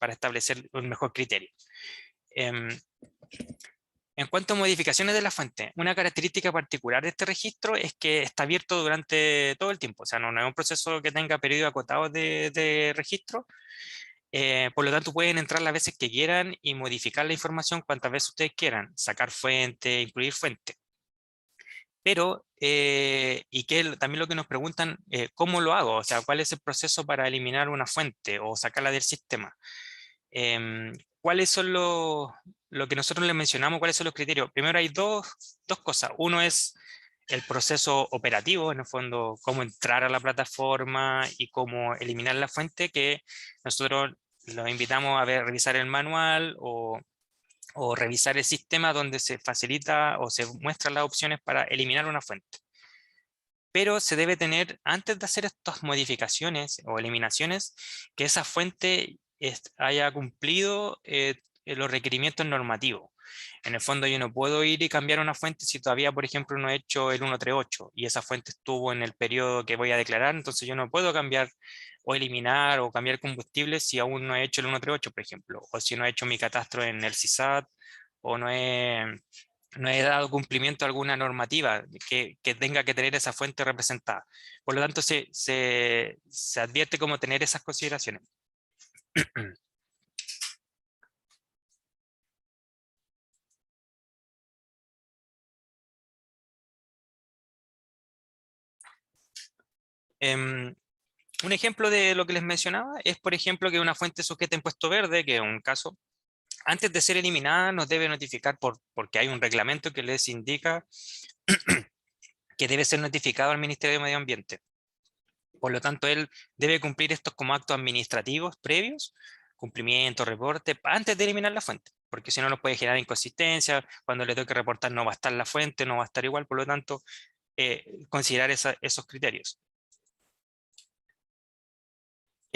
establecer un mejor criterio. Em, en cuanto a modificaciones de la fuente, una característica particular de este registro es que está abierto durante todo el tiempo. O sea, no es un proceso que tenga periodo acotado de registro. Por lo tanto, pueden entrar las veces que quieran y modificar la información cuantas veces ustedes quieran, sacar fuente, incluir fuente. Pero, también lo que nos preguntan, ¿cómo lo hago? O sea, ¿cuál es el proceso para eliminar una fuente o sacarla del sistema? ¿Cuáles son lo que nosotros les mencionamos? ¿Cuáles son los criterios? Primero hay dos cosas. Uno es el proceso operativo, en el fondo, cómo entrar a la plataforma y cómo eliminar la fuente, que nosotros los invitamos a revisar el manual o revisar el sistema donde se facilita o se muestran las opciones para eliminar una fuente. Pero se debe tener, antes de hacer estas modificaciones o eliminaciones, que esa fuente haya cumplido los requerimientos normativos. En el fondo yo no puedo ir y cambiar una fuente si todavía, por ejemplo, no he hecho el 138 y esa fuente estuvo en el periodo que voy a declarar. Entonces yo no puedo cambiar o eliminar o cambiar combustible si aún no he hecho el 138, por ejemplo, o si no he hecho mi catastro en el CISAT, o no he dado cumplimiento a alguna normativa que tenga que tener esa fuente representada. Por lo tanto, se advierte cómo tener esas consideraciones. Un ejemplo de lo que les mencionaba es, por ejemplo, que una fuente sujeta a impuesto verde, que es un caso, antes de ser eliminada nos debe notificar porque hay un reglamento que les indica que debe ser notificado al Ministerio de Medio Ambiente. Por lo tanto, él debe cumplir estos como actos administrativos previos, cumplimiento, reporte, antes de eliminar la fuente, porque si no nos puede generar inconsistencia. Cuando le toque reportar no va a estar la fuente, no va a estar igual. Por lo tanto, considerar esos criterios.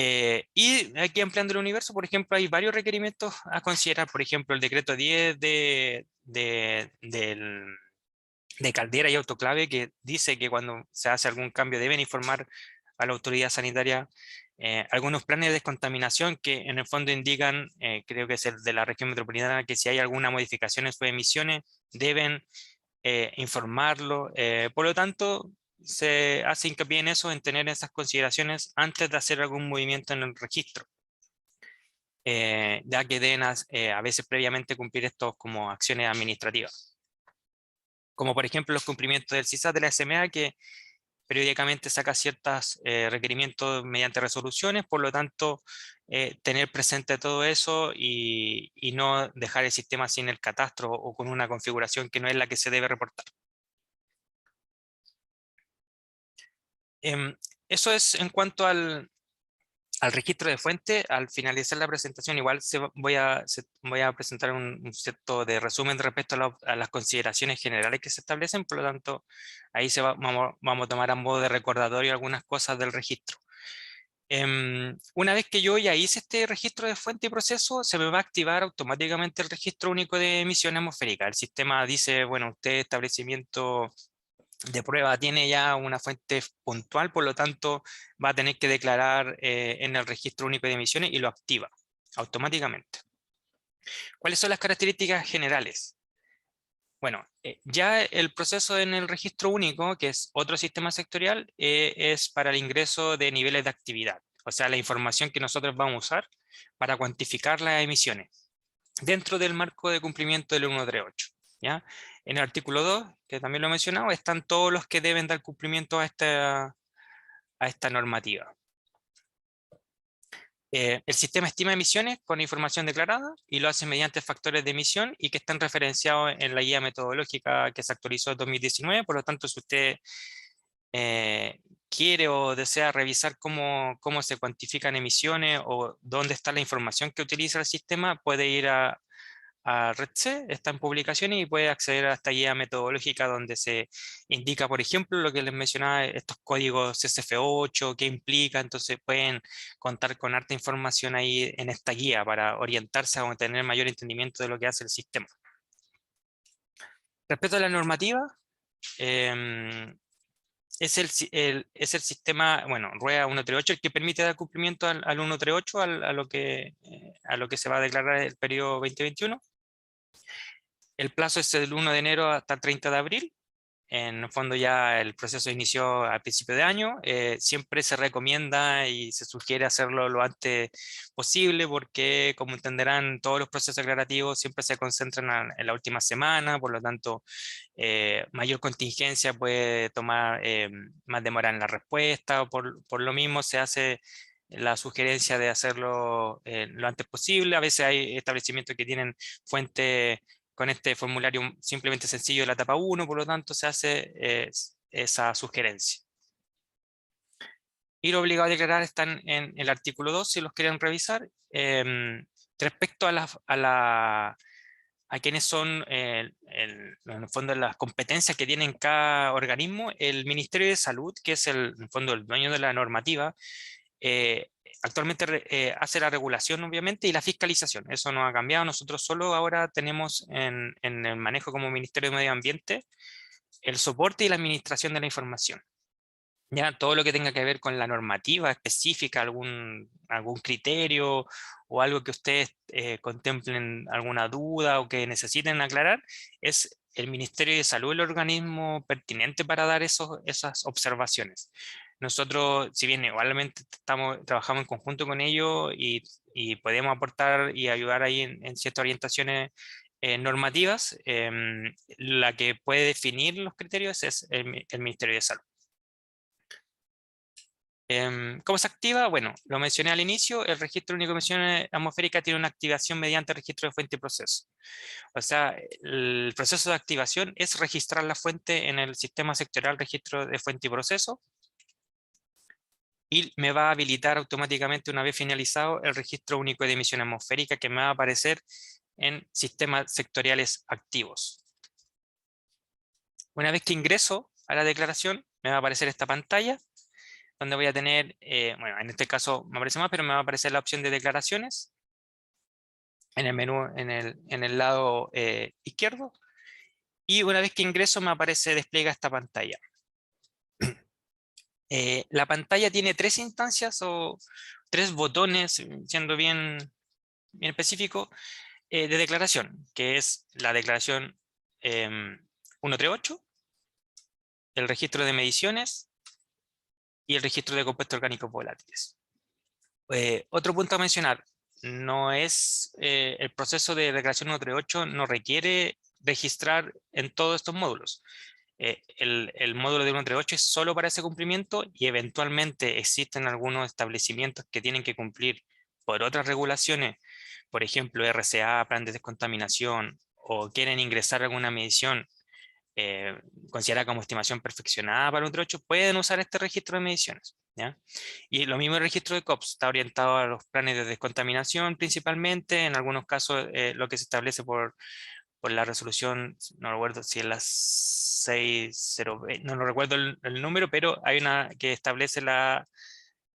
Y aquí ampliando el universo, por ejemplo, hay varios requerimientos a considerar. Por ejemplo, el decreto 10 de Caldera y Autoclave, que dice que cuando se hace algún cambio deben informar a la autoridad sanitaria. Algunos planes de descontaminación que en el fondo indican, creo que es el de la región metropolitana, que si hay alguna modificación en sus emisiones deben informarlo. Por lo tanto, se hace hincapié en eso, en tener esas consideraciones antes de hacer algún movimiento en el registro, ya que deben a veces previamente cumplir estos como acciones administrativas, como por ejemplo los cumplimientos del CISAT de la SMA, que periódicamente saca ciertos requerimientos mediante resoluciones. Por lo tanto, tener presente todo eso y no dejar el sistema sin el catastro o con una configuración que no es la que se debe reportar. Eso es en cuanto al registro de fuente, al finalizar la presentación, igual voy a presentar un cierto de resumen respecto a las consideraciones generales que se establecen, por lo tanto, ahí vamos a tomar a modo de recordatorio algunas cosas del registro. Una vez que yo ya hice este registro de fuente y proceso, se me va a activar automáticamente el registro único de emisiones atmosféricas. El sistema dice, bueno, usted establecimiento de prueba tiene ya una fuente puntual, por lo tanto va a tener que declarar en el registro único de emisiones y lo activa automáticamente. ¿Cuáles son las características generales? Bueno, ya el proceso en el registro único, que es otro sistema sectorial, es para el ingreso de niveles de actividad, o sea, la información que nosotros vamos a usar para cuantificar las emisiones dentro del marco de cumplimiento del 138. ¿Ya? En el artículo 2, que también lo he mencionado, están todos los que deben dar cumplimiento a esta normativa. El sistema estima emisiones con información declarada y lo hace mediante factores de emisión y que están referenciados en la guía metodológica que se actualizó en 2019. Por lo tanto, si usted quiere o desea revisar cómo se cuantifican emisiones o dónde está la información que utiliza el sistema, puede ir a RedC, está en publicaciones y puede acceder a esta guía metodológica donde se indica, por ejemplo, lo que les mencionaba, estos códigos CSF8, qué implica, entonces pueden contar con harta información ahí en esta guía para orientarse a tener mayor entendimiento de lo que hace el sistema. Respecto a la normativa, es el sistema, bueno, RUEA 138 el que permite dar cumplimiento al 138, a lo que se va a declarar el periodo 2021. El plazo es del 1 de enero hasta el 30 de abril. En el fondo ya el proceso inició a principio de año. Siempre se recomienda y se sugiere hacerlo lo antes posible porque, como entenderán, todos los procesos declarativos siempre se concentran en la última semana, por lo tanto, mayor contingencia puede tomar más demora en la respuesta. Por lo mismo se hace la sugerencia de hacerlo lo antes posible. A veces hay establecimientos que tienen fuente con este formulario simplemente sencillo de la etapa 1, por lo tanto se hace esa sugerencia. Y lo obligado a declarar están en el artículo 2, si los quieren revisar. Respecto a quiénes son, en el fondo, las competencias que tienen cada organismo, el Ministerio de Salud, que es en el fondo el dueño de la normativa, actualmente hace la regulación, obviamente, y la fiscalización. Eso no ha cambiado. Nosotros solo ahora tenemos en el manejo como Ministerio de Medio Ambiente el soporte y la administración de la información. Ya todo lo que tenga que ver con la normativa específica, algún criterio o algo que ustedes contemplen alguna duda o que necesiten aclarar, es el Ministerio de Salud el organismo pertinente para dar esas observaciones. Nosotros, si bien igualmente trabajamos en conjunto con ellos y podemos aportar y ayudar ahí en ciertas orientaciones normativas, la que puede definir los criterios es el Ministerio de Salud. ¿Cómo se activa? Bueno, lo mencioné al inicio, el registro único de emisiones atmosféricas tiene una activación mediante registro de fuente y proceso. O sea, el proceso de activación es registrar la fuente en el sistema sectorial registro de fuente y proceso y me va a habilitar automáticamente una vez finalizado el registro único de emisión atmosférica que me va a aparecer en sistemas sectoriales activos. Una vez que ingreso a la declaración, me va a aparecer esta pantalla donde voy a tener, bueno, en este caso me aparece más, pero me va a aparecer la opción de declaraciones en el menú, en el lado izquierdo. Y una vez que ingreso me aparece, despliega esta pantalla. La pantalla tiene 3 instancias o 3 botones, siendo bien específico, de declaración, que es la declaración 138, el registro de mediciones y el registro de compuestos orgánicos volátiles. Otro punto a mencionar, no es el proceso de declaración 138 no requiere registrar en todos estos módulos. El módulo de 138 es solo para ese cumplimiento y eventualmente existen algunos establecimientos que tienen que cumplir por otras regulaciones, por ejemplo RCA, plan de descontaminación, o quieren ingresar alguna medición considerada como estimación perfeccionada para un 1.8, pueden usar este registro de mediciones, ¿ya? Y lo mismo el registro de COPS, está orientado a los planes de descontaminación principalmente, en algunos casos lo que se establece por la resolución, no recuerdo si es la 60, no recuerdo el número, pero hay una que establece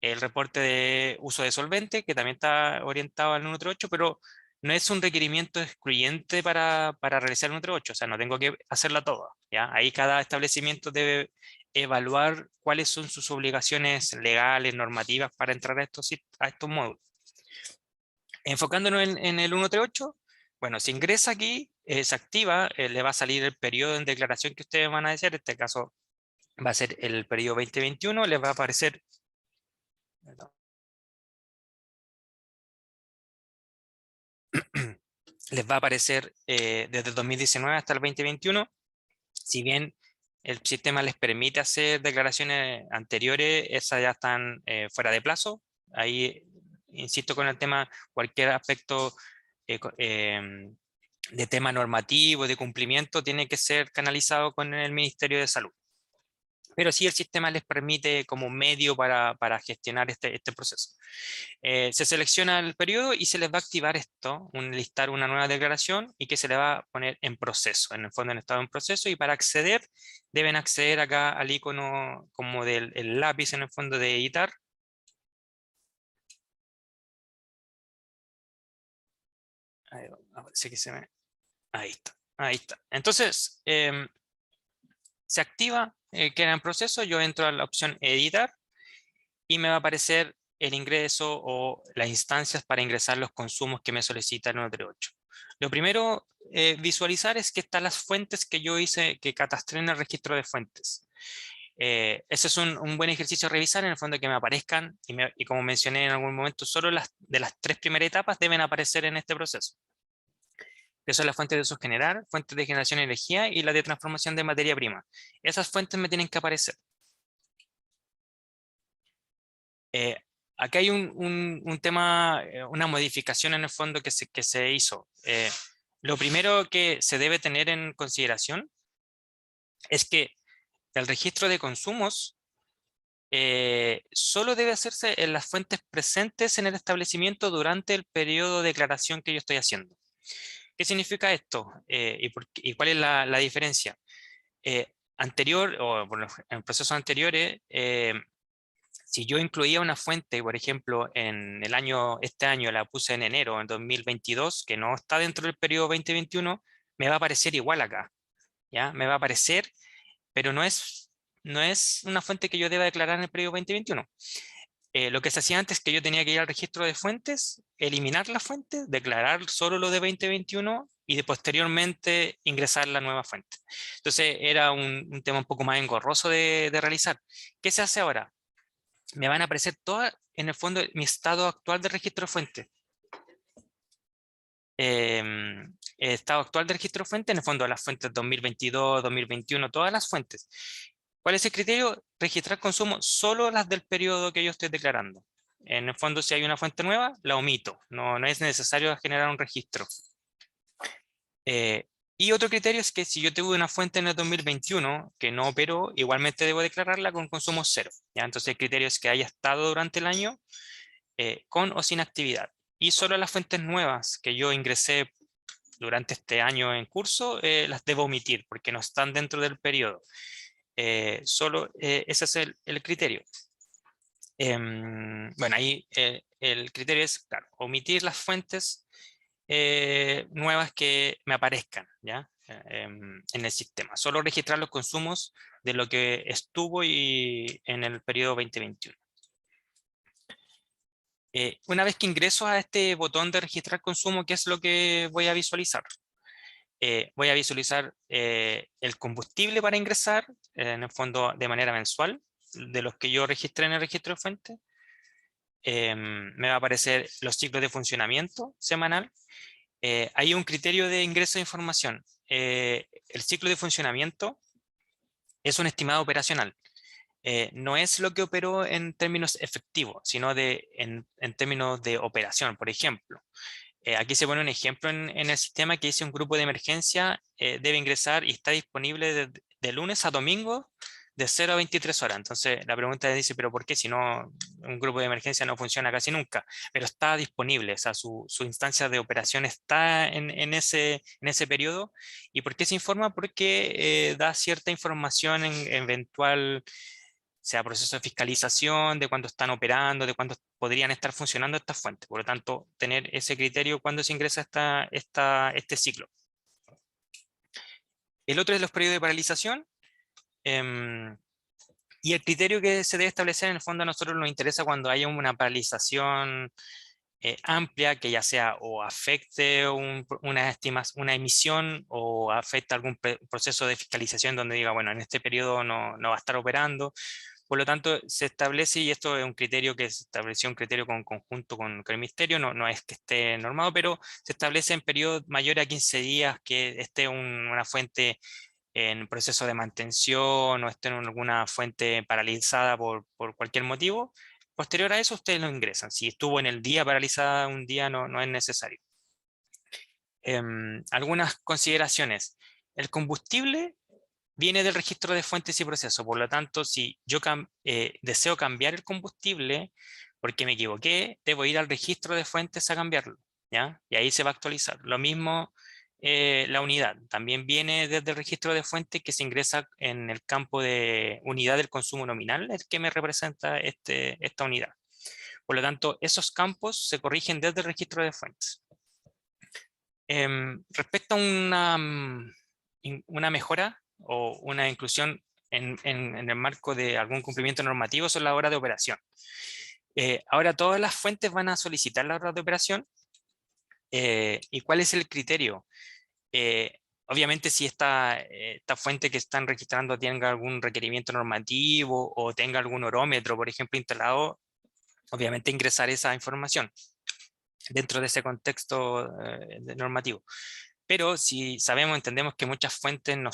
el reporte de uso de solvente, que también está orientado al 138, pero no es un requerimiento excluyente para realizar el 138, o sea, no tengo que hacerla toda, ¿ya? Ahí cada establecimiento debe evaluar cuáles son sus obligaciones legales, normativas para entrar a estos módulos. Enfocándonos en el 138, bueno, si ingresa aquí, se activa, le va a salir el periodo en declaración que ustedes van a hacer, en este caso va a ser el periodo 2021, les va a aparecer, les va a aparecer desde el 2019 hasta el 2021, si bien el sistema les permite hacer declaraciones anteriores, esas ya están fuera de plazo. Ahí, insisto con el tema, cualquier aspecto de tema normativo, de cumplimiento, tiene que ser canalizado con el Ministerio de Salud. Pero sí el sistema les permite como medio para gestionar este proceso. Se selecciona el periodo y se les va a activar esto, listar una nueva declaración y que se le va a poner en proceso, en el fondo en estado en proceso, y para acceder, deben acceder acá al icono como del el lápiz en el fondo de editar. Ahí, parece que se me... Ahí está, ahí está. Entonces, se activa, queda en proceso, yo entro a la opción editar y me va a aparecer el ingreso o las instancias para ingresar los consumos que me solicita el 938. Lo primero visualizar es que están las fuentes que yo hice, que catastré en el registro de fuentes. Ese es un buen ejercicio a revisar, en el fondo que me aparezcan, y como mencioné en algún momento, solo de las 3 primeras etapas deben aparecer en este proceso, que son las fuentes de uso general, fuentes de generación de energía y las de transformación de materia prima. Esas fuentes me tienen que aparecer. Eh, Aquí hay un tema, una modificación en el fondo que se hizo. Lo primero que se debe tener en consideración es que el registro de consumos solo debe hacerse en las fuentes presentes en el establecimiento durante el periodo de declaración que yo estoy haciendo. ¿Qué significa esto? ¿Y cuál es la diferencia? Anterior, o bueno, en procesos anteriores, si yo incluía una fuente, por ejemplo, este año la puse en enero, en 2022, que no está dentro del periodo 2021, me va a aparecer igual acá, ¿ya? Me va a aparecer, pero no es una fuente que yo deba declarar en el periodo 2021. Lo que se hacía antes es que yo tenía que ir al registro de fuentes, eliminar la fuente, declarar solo lo de 2021 y posteriormente ingresar la nueva fuente. Entonces era un tema un poco más engorroso de realizar. ¿Qué se hace ahora? Me van a aparecer todas, en el fondo, mi estado actual de registro de fuente. Estado actual de registro de fuente, en el fondo, las fuentes 2022, 2021, todas las fuentes. ¿Cuál es el criterio? Registrar consumo solo las del periodo que yo estoy declarando. En el fondo, si hay una fuente nueva, la omito. No es necesario generar un registro. Y otro criterio es que si yo tengo una fuente en el 2021 que no operó, igualmente debo declararla con consumo cero, ¿ya? Entonces el criterio es que haya estado durante el año con o sin actividad. Y solo las fuentes nuevas que yo ingresé durante este año en curso, las debo omitir porque no están dentro del periodo. Solo ese es el criterio. Bueno, ahí el criterio es, claro, omitir las fuentes nuevas que me aparezcan, ¿ya? En el sistema. Solo registrar los consumos de lo que estuvo en el periodo 2021. Una vez que ingreso a este botón de registrar consumo, ¿qué es lo que voy a visualizar? Voy a visualizar el combustible para ingresar, en el fondo de manera mensual, de los que yo registré en el registro de fuente. Me va a aparecer los ciclos de funcionamiento semanal. Hay un criterio de ingreso de información. El ciclo de funcionamiento es un estimado operacional. No es lo que operó en términos efectivos, sino en términos de operación. Por ejemplo, Aquí se pone un ejemplo en el sistema que dice un grupo de emergencia debe ingresar y está disponible de lunes a domingo de 0 a 23 horas. Entonces la pregunta dice, pero ¿por qué? Si no, un grupo de emergencia no funciona casi nunca, pero está disponible, o sea, su instancia de operación está en ese periodo. ¿Y por qué se informa? Porque da cierta información en eventual sea proceso de fiscalización, de cuándo están operando, de cuándo podrían estar funcionando estas fuentes. Por lo tanto, tener ese criterio cuando se ingresa este ciclo. El otro es los periodos de paralización. Y el criterio que se debe establecer en el fondo a nosotros nos interesa cuando haya una paralización amplia que ya sea o afecte una emisión o afecte algún proceso de fiscalización donde diga, bueno, en este periodo no va a estar operando. Por lo tanto, se establece, y esto es un criterio que se estableció, un criterio conjunto con el Ministerio, no es que esté normado, pero se establece en periodos mayores a 15 días que esté una fuente en proceso de mantención o esté en alguna fuente paralizada por cualquier motivo. Posterior a eso, ustedes lo ingresan. Si estuvo en el día paralizada un día, no es necesario. Algunas consideraciones. El combustible viene del registro de fuentes y procesos. Por lo tanto, si yo deseo cambiar el combustible porque me equivoqué, debo ir al registro de fuentes a cambiarlo, ¿ya? Y ahí se va a actualizar. Lo mismo la unidad. También viene desde el registro de fuentes que se ingresa en el campo de unidad del consumo nominal, el que me representa esta unidad. Por lo tanto, esos campos se corrigen desde el registro de fuentes. Respecto a una mejora o una inclusión en el marco de algún cumplimiento normativo son las horas de operación. Ahora todas las fuentes van a solicitar las horas de operación. ¿Y cuál es el criterio? Obviamente si esta fuente que están registrando tenga algún requerimiento normativo o tenga algún orómetro, por ejemplo, instalado, obviamente ingresar esa información dentro de ese contexto normativo. Pero si sabemos, entendemos que muchas fuentes no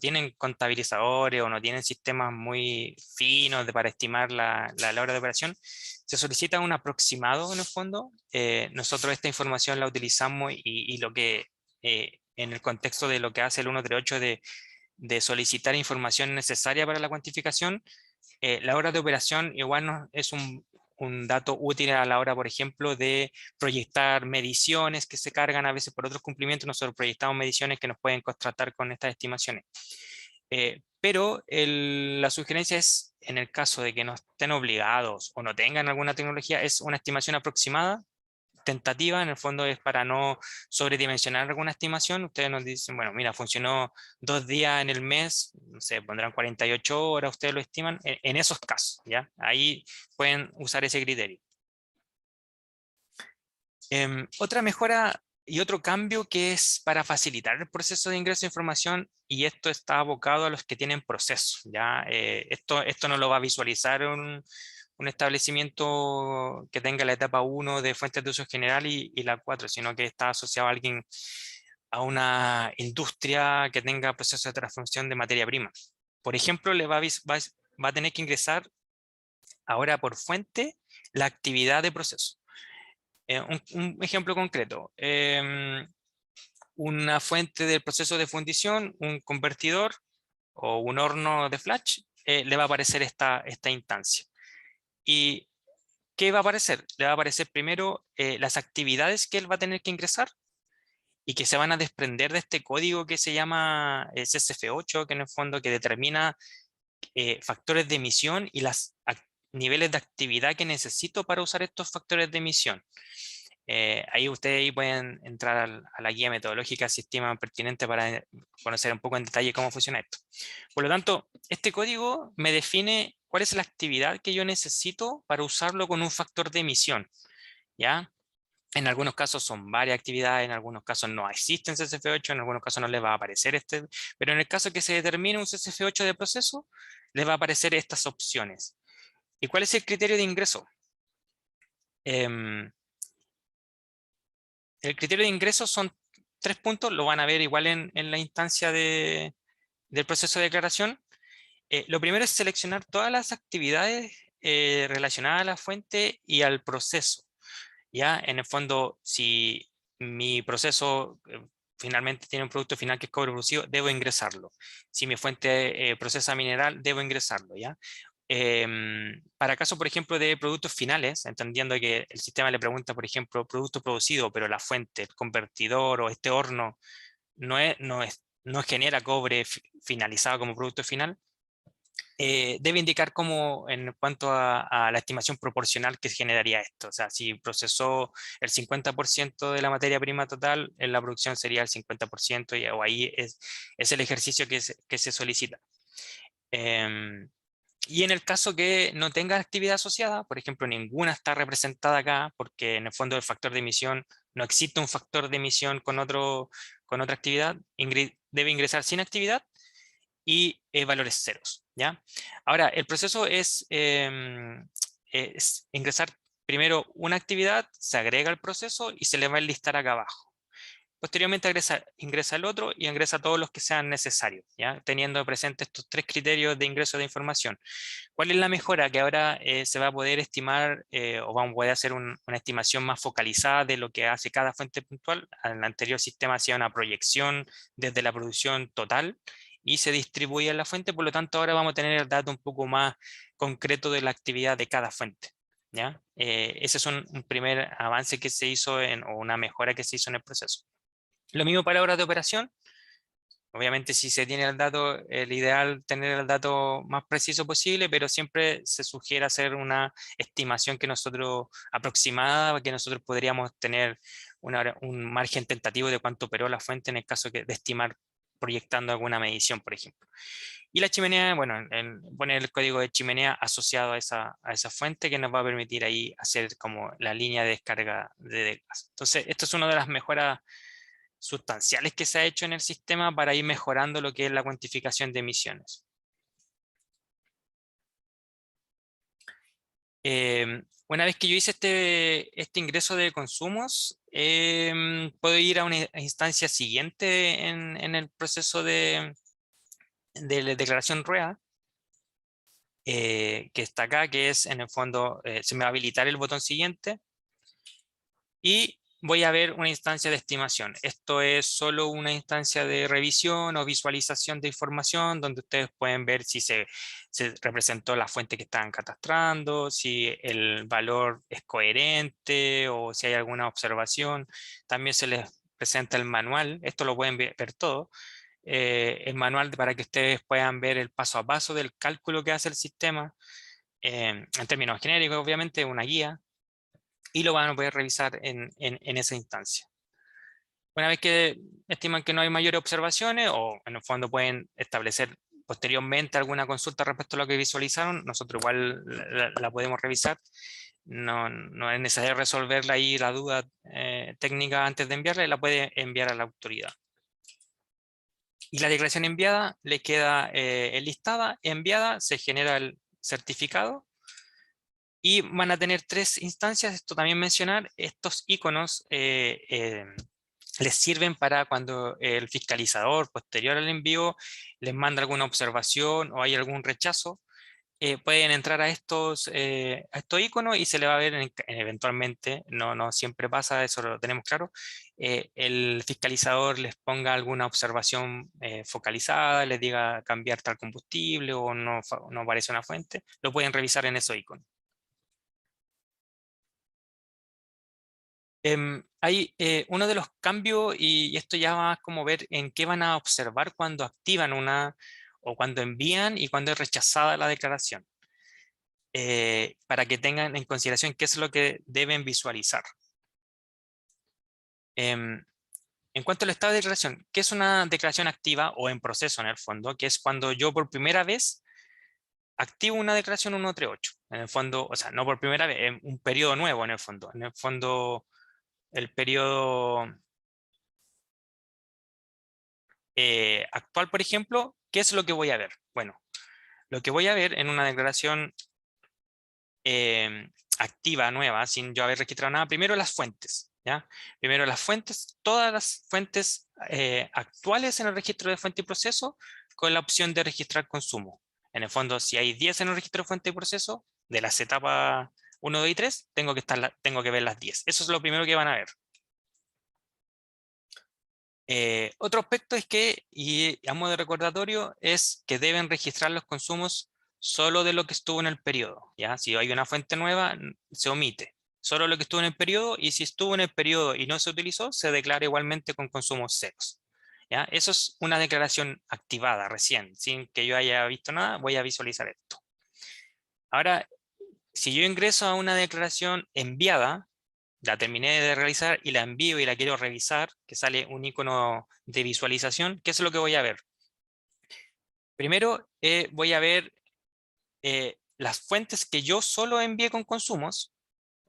tienen contabilizadores o no tienen sistemas muy finos para estimar la hora de operación, se solicita un aproximado en el fondo. Nosotros esta información la utilizamos y lo que en el contexto de lo que hace el 138 de solicitar información necesaria para la cuantificación, la hora de operación igual es un dato útil a la hora, por ejemplo, de proyectar mediciones que se cargan a veces por otros cumplimientos. Nosotros proyectamos mediciones que nos pueden contrastar con estas estimaciones. Pero la sugerencia es, en el caso de que no estén obligados o no tengan alguna tecnología, es una estimación aproximada, tentativa, en el fondo es para no sobredimensionar alguna estimación. Ustedes nos dicen, bueno, mira, funcionó 2 días en el mes, no sé, pondrán 48 horas, ustedes lo estiman, en esos casos, ¿ya? Ahí pueden usar ese criterio. Otra mejora y otro cambio que es para facilitar el proceso de ingreso de información, y esto está abocado a los que tienen proceso, ¿ya? Esto no lo va a visualizar un establecimiento que tenga la etapa 1 de fuentes de uso general y la 4, sino que está asociado a alguien, a una industria que tenga proceso de transformación de materia prima. Por ejemplo, va a tener que ingresar ahora por fuente la actividad de proceso. Un ejemplo concreto, una fuente del proceso de fundición, un convertidor o un horno de flash, le va a aparecer esta instancia. ¿Y qué va a aparecer? Le va a aparecer primero las actividades que él va a tener que ingresar y que se van a desprender de este código que se llama CSF8, que en el fondo que determina factores de emisión y los niveles de actividad que necesito para usar estos factores de emisión. Ahí ustedes pueden entrar a la guía metodológica si estiman pertinente para conocer un poco en detalle cómo funciona esto. Por lo tanto, este código me define cuál es la actividad que yo necesito para usarlo con un factor de emisión, ¿ya? En algunos casos son varias actividades, en algunos casos no existen CSF8, en algunos casos no les va a aparecer pero en el caso que se determine un CSF8 de proceso, les va a aparecer estas opciones. ¿Y cuál es el criterio de ingreso? El criterio de ingreso son 3 puntos, lo van a ver igual en la instancia del proceso de declaración. Lo primero es seleccionar todas las actividades relacionadas a la fuente y al proceso. Ya, en el fondo, si mi proceso finalmente tiene un producto final que es cobre producido, debo ingresarlo. Si mi fuente procesa mineral, debo ingresarlo, ¿ya? Para caso, por ejemplo, de productos finales, entendiendo que el sistema le pregunta, por ejemplo, producto producido, pero la fuente, el convertidor o este horno no genera cobre finalizado como producto final, debe indicar cómo en cuanto a la estimación proporcional que generaría esto. O sea, si procesó el 50% de la materia prima total, en la producción sería el 50% o ahí es el ejercicio que se solicita. Em, y en el caso que no tenga actividad asociada, por ejemplo, ninguna está representada acá, porque en el fondo del factor de emisión no existe un factor de emisión con otra actividad, debe ingresar sin actividad y valores ceros, ¿ya? Ahora, el proceso es ingresar primero una actividad, se agrega al proceso y se le va a enlistar acá abajo. Posteriormente ingresa el otro y ingresa todos los que sean necesarios, ¿ya? Teniendo presente estos tres criterios de ingreso de información. ¿Cuál es la mejora? Que ahora se va a poder estimar o vamos a poder hacer una estimación más focalizada de lo que hace cada fuente puntual. En el anterior sistema hacía una proyección desde la producción total y se distribuía en la fuente, por lo tanto ahora vamos a tener el dato un poco más concreto de la actividad de cada fuente, ¿ya? Ese es un primer avance que se hizo o una mejora que se hizo en el proceso. Lo mismo para horas de operación. Obviamente si se tiene el dato, el ideal tener el dato más preciso posible, pero siempre se sugiere hacer una estimación que nosotros aproximada, que nosotros podríamos tener un margen tentativo de cuánto operó la fuente en el caso de estimar proyectando alguna medición, por ejemplo. Y la chimenea, bueno, poner el código de chimenea asociado a esa fuente que nos va a permitir ahí hacer como la línea de descarga de gas. Entonces, esto es una de las mejoras sustanciales que se ha hecho en el sistema para ir mejorando lo que es la cuantificación de emisiones. Una vez que yo hice este ingreso de consumos, puedo ir a una instancia siguiente en el proceso de la declaración RUEA, que está acá, que es en el fondo, se me va a habilitar el botón siguiente y voy a ver una instancia de estimación. Esto es solo una instancia de revisión o visualización de información donde ustedes pueden ver si se representó la fuente que estaban catastrando, si el valor es coherente o si hay alguna observación. También se les presenta el manual, esto lo pueden ver todo. El manual para que ustedes puedan ver el paso a paso del cálculo que hace el sistema. En términos genéricos, obviamente, una guía y lo van a poder revisar en esa instancia. Una vez que estiman que no hay mayores observaciones o en el fondo pueden establecer posteriormente alguna consulta respecto a lo que visualizaron, nosotros igual la podemos revisar. No es necesario resolverla ahí la duda técnica antes de enviarla, la puede enviar a la autoridad. Y la declaración enviada le queda enlistada, enviada, se genera el certificado. Y van a tener tres instancias, esto también mencionar, estos iconos les sirven para cuando el fiscalizador posterior al envío les manda alguna observación o hay algún rechazo, pueden entrar a estos iconos y se le va a ver eventualmente, no siempre pasa, eso lo tenemos claro, el fiscalizador les ponga alguna observación focalizada, les diga cambiar tal combustible o no aparece una fuente, lo pueden revisar en esos iconos. Hay uno de los cambios, y esto ya va como ver en qué van a observar cuando activan una o cuando envían y cuando es rechazada la declaración, para que tengan en consideración qué es lo que deben visualizar. Em, en cuanto al estado de declaración, ¿qué es una declaración activa o en proceso en el fondo? Que es cuando yo por primera vez activo una declaración 138. En el fondo, o sea, no por primera vez, en un periodo nuevo en el fondo. En el fondo, el periodo actual, por ejemplo, ¿qué es lo que voy a ver? Bueno, lo que voy a ver en una declaración activa, nueva, sin yo haber registrado nada, primero las fuentes, ¿ya? Primero las fuentes, todas las fuentes actuales en el registro de fuente y proceso, con la opción de registrar consumo. En el fondo, si hay 10 en el registro de fuente y proceso, de las etapas 1, 2 y 3, tengo que ver las 10. Eso es lo primero que van a ver. Otro aspecto es que, y a modo de recordatorio, es que deben registrar los consumos solo de lo que estuvo en el periodo. ¿Ya? Si hay una fuente nueva, se omite. Solo lo que estuvo en el periodo, y si estuvo en el periodo y no se utilizó, se declara igualmente con consumos ceros. ¿Ya? Eso es una declaración activada recién, sin que yo haya visto nada, voy a visualizar esto. Ahora, si yo ingreso a una declaración enviada, la terminé de realizar y la envío y la quiero revisar, que sale un icono de visualización, ¿qué es lo que voy a ver? Primero voy a ver las fuentes que yo solo envié con consumos,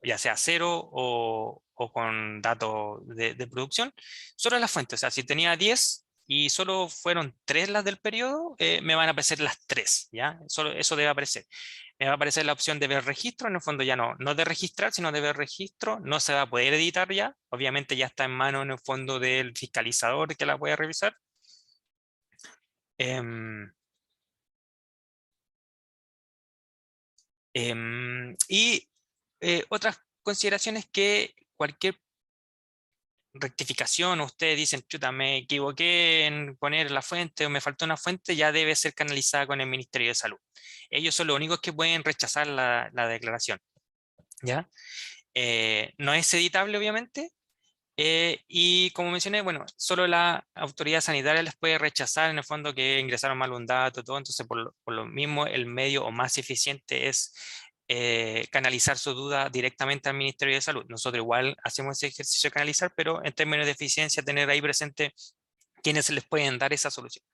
ya sea cero o con datos de producción, solo las fuentes. O sea, si tenía 10 y solo fueron 3 las del periodo, me van a aparecer las 3, ¿ya? Solo eso debe aparecer. Me va a aparecer la opción de ver registro, en el fondo ya no de registrar, sino de ver registro. No se va a poder editar ya, obviamente ya está en mano en el fondo del fiscalizador que la voy a revisar. Em, y otras consideraciones que cualquier rectificación, o ustedes dicen, chuta, me equivoqué en poner la fuente o me faltó una fuente, ya debe ser canalizada con el Ministerio de Salud. Ellos son los únicos que pueden rechazar la declaración, ¿ya? No es editable, obviamente, y como mencioné, bueno, solo la autoridad sanitaria les puede rechazar en el fondo que ingresaron mal un dato, todo, entonces por lo mismo el medio o más eficiente es canalizar su duda directamente al Ministerio de Salud. Nosotros igual hacemos ese ejercicio de canalizar, pero en términos de eficiencia tener ahí presente quienes les pueden dar esa solución.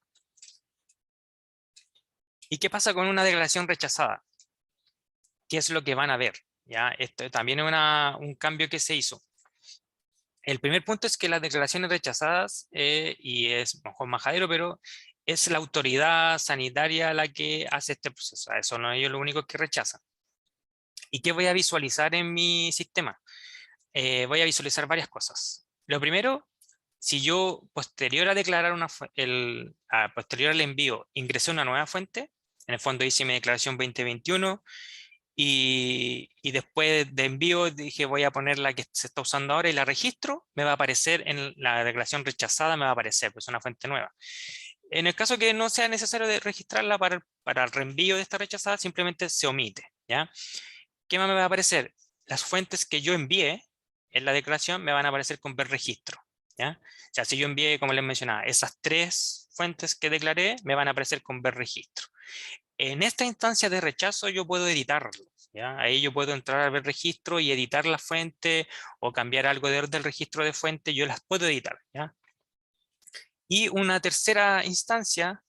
¿Y qué pasa con una declaración rechazada? ¿Qué es lo que van a ver? ¿Ya? Esto también es un cambio que se hizo. El primer punto es que las declaraciones rechazadas, y es mejor majadero, pero es la autoridad sanitaria la que hace este proceso. Eso no ellos lo único que rechazan. ¿Y qué voy a visualizar en mi sistema? Voy a visualizar varias cosas. Lo primero, si yo posterior a declarar posterior al envío ingresé una nueva fuente, en el fondo hice mi declaración 2021, y después de envío dije voy a poner la que se está usando ahora y la registro, me va a aparecer en la declaración rechazada, me va a aparecer, pues es una fuente nueva. En el caso que no sea necesario de registrarla para el reenvío de esta rechazada, simplemente se omite, ¿ya? ¿Qué más me va a aparecer? Las fuentes que yo envié en la declaración me van a aparecer con ver registro, ¿ya? O sea, si yo envié, como les mencionaba, esas 3 fuentes que declaré, me van a aparecer con ver registro. En esta instancia de rechazo yo puedo editarlo, ¿ya? Ahí yo puedo entrar a ver registro y editar la fuente o cambiar algo del registro de fuente, yo las puedo editar, ¿ya? Y una tercera instancia,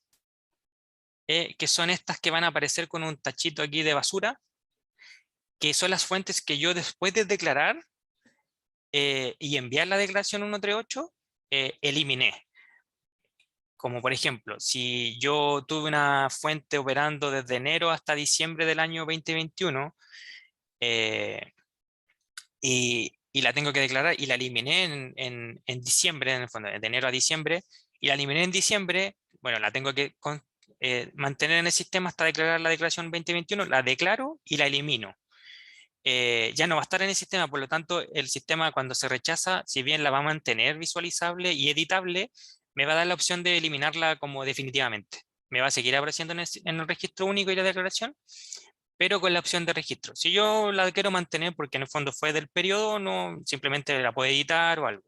que son estas que van a aparecer con un tachito aquí de basura, que son las fuentes que yo después de declarar y enviar la declaración 138, eliminé. Como por ejemplo, si yo tuve una fuente operando desde enero hasta diciembre del año 2021, eh, y la tengo que declarar y la eliminé en diciembre, en el fondo, de enero a diciembre, y la eliminé en diciembre, bueno, la tengo que mantener en el sistema hasta declarar la declaración 2021, la declaro y la elimino. Ya no va a estar en el sistema, por lo tanto, el sistema cuando se rechaza, si bien la va a mantener visualizable y editable, me va a dar la opción de eliminarla como definitivamente. Me va a seguir apareciendo en el registro único y la declaración, pero con la opción de registro. Si yo la quiero mantener porque en el fondo fue del periodo, no, simplemente la puedo editar o algo.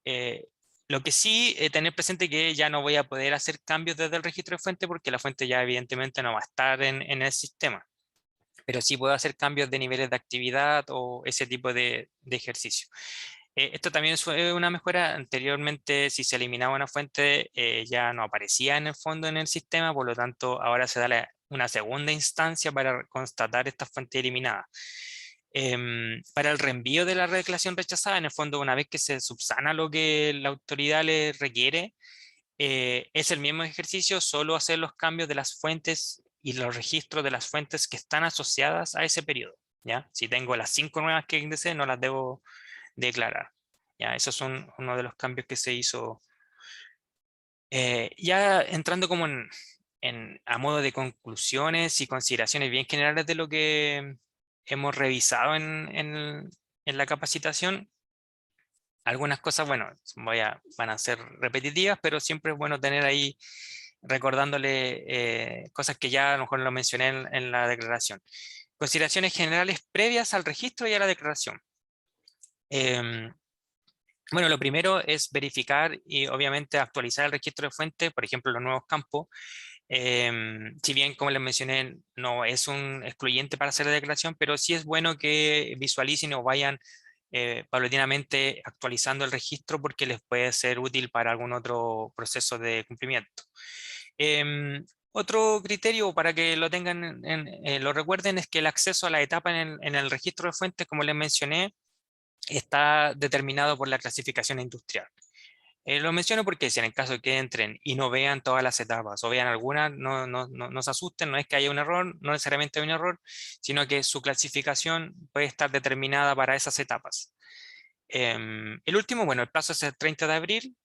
Eh, lo que sí, tener presente que ya no voy a poder hacer cambios desde el registro de fuente porque la fuente ya evidentemente no va a estar en el sistema, pero sí puedo hacer cambios de niveles de actividad o ese tipo de ejercicio. Esto también fue una mejora. Anteriormente, si se eliminaba una fuente, ya no aparecía en el fondo en el sistema, por lo tanto, ahora se da una segunda instancia para constatar esta fuente eliminada. Para el reenvío de la declaración rechazada, en el fondo, una vez que se subsana lo que la autoridad le requiere, es el mismo ejercicio, solo hacer los cambios de las fuentes y los registros de las fuentes que están asociadas a ese periodo, ¿ya? Si tengo las 5 nuevas que ingresé, no las debo declarar. Ya, esos son uno de los cambios que se hizo. Ya entrando como a modo de conclusiones y consideraciones bien generales de lo que hemos revisado en la capacitación. Algunas cosas, bueno, van a ser repetitivas, pero siempre es bueno tener ahí recordándole cosas que ya a lo mejor lo mencioné en la declaración. Consideraciones generales previas al registro y a la declaración. Em, bueno, lo primero es verificar y obviamente actualizar el registro de fuente, por ejemplo, los nuevos campos. Si bien, como les mencioné, no es un excluyente para hacer la declaración, pero sí es bueno que visualicen o vayan paulatinamente actualizando el registro porque les puede ser útil para algún otro proceso de cumplimiento. Otro criterio para que lo tengan, lo recuerden, es que el acceso a la etapa en el registro de fuentes, como les mencioné, está determinado por la clasificación industrial. Lo menciono porque si en el caso de que entren y no vean todas las etapas o vean algunas, no se asusten, no es que haya un error, no necesariamente hay un error, sino que su clasificación puede estar determinada para esas etapas. El último, bueno, el plazo es el 30 de abril.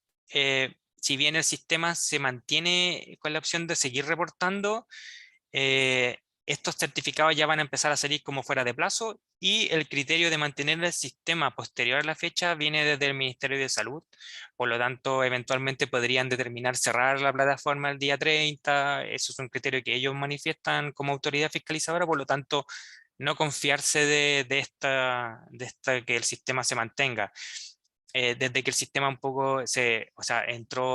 Si bien el sistema se mantiene con la opción de seguir reportando, eh, estos certificados ya van a empezar a salir como fuera de plazo y el criterio de mantener el sistema posterior a la fecha viene desde el Ministerio de Salud. Por lo tanto, eventualmente podrían determinar cerrar la plataforma el día 30. Eso es un criterio que ellos manifiestan como autoridad fiscalizadora. Por lo tanto, no confiarse de que el sistema se mantenga. Desde que el sistema un poco o sea,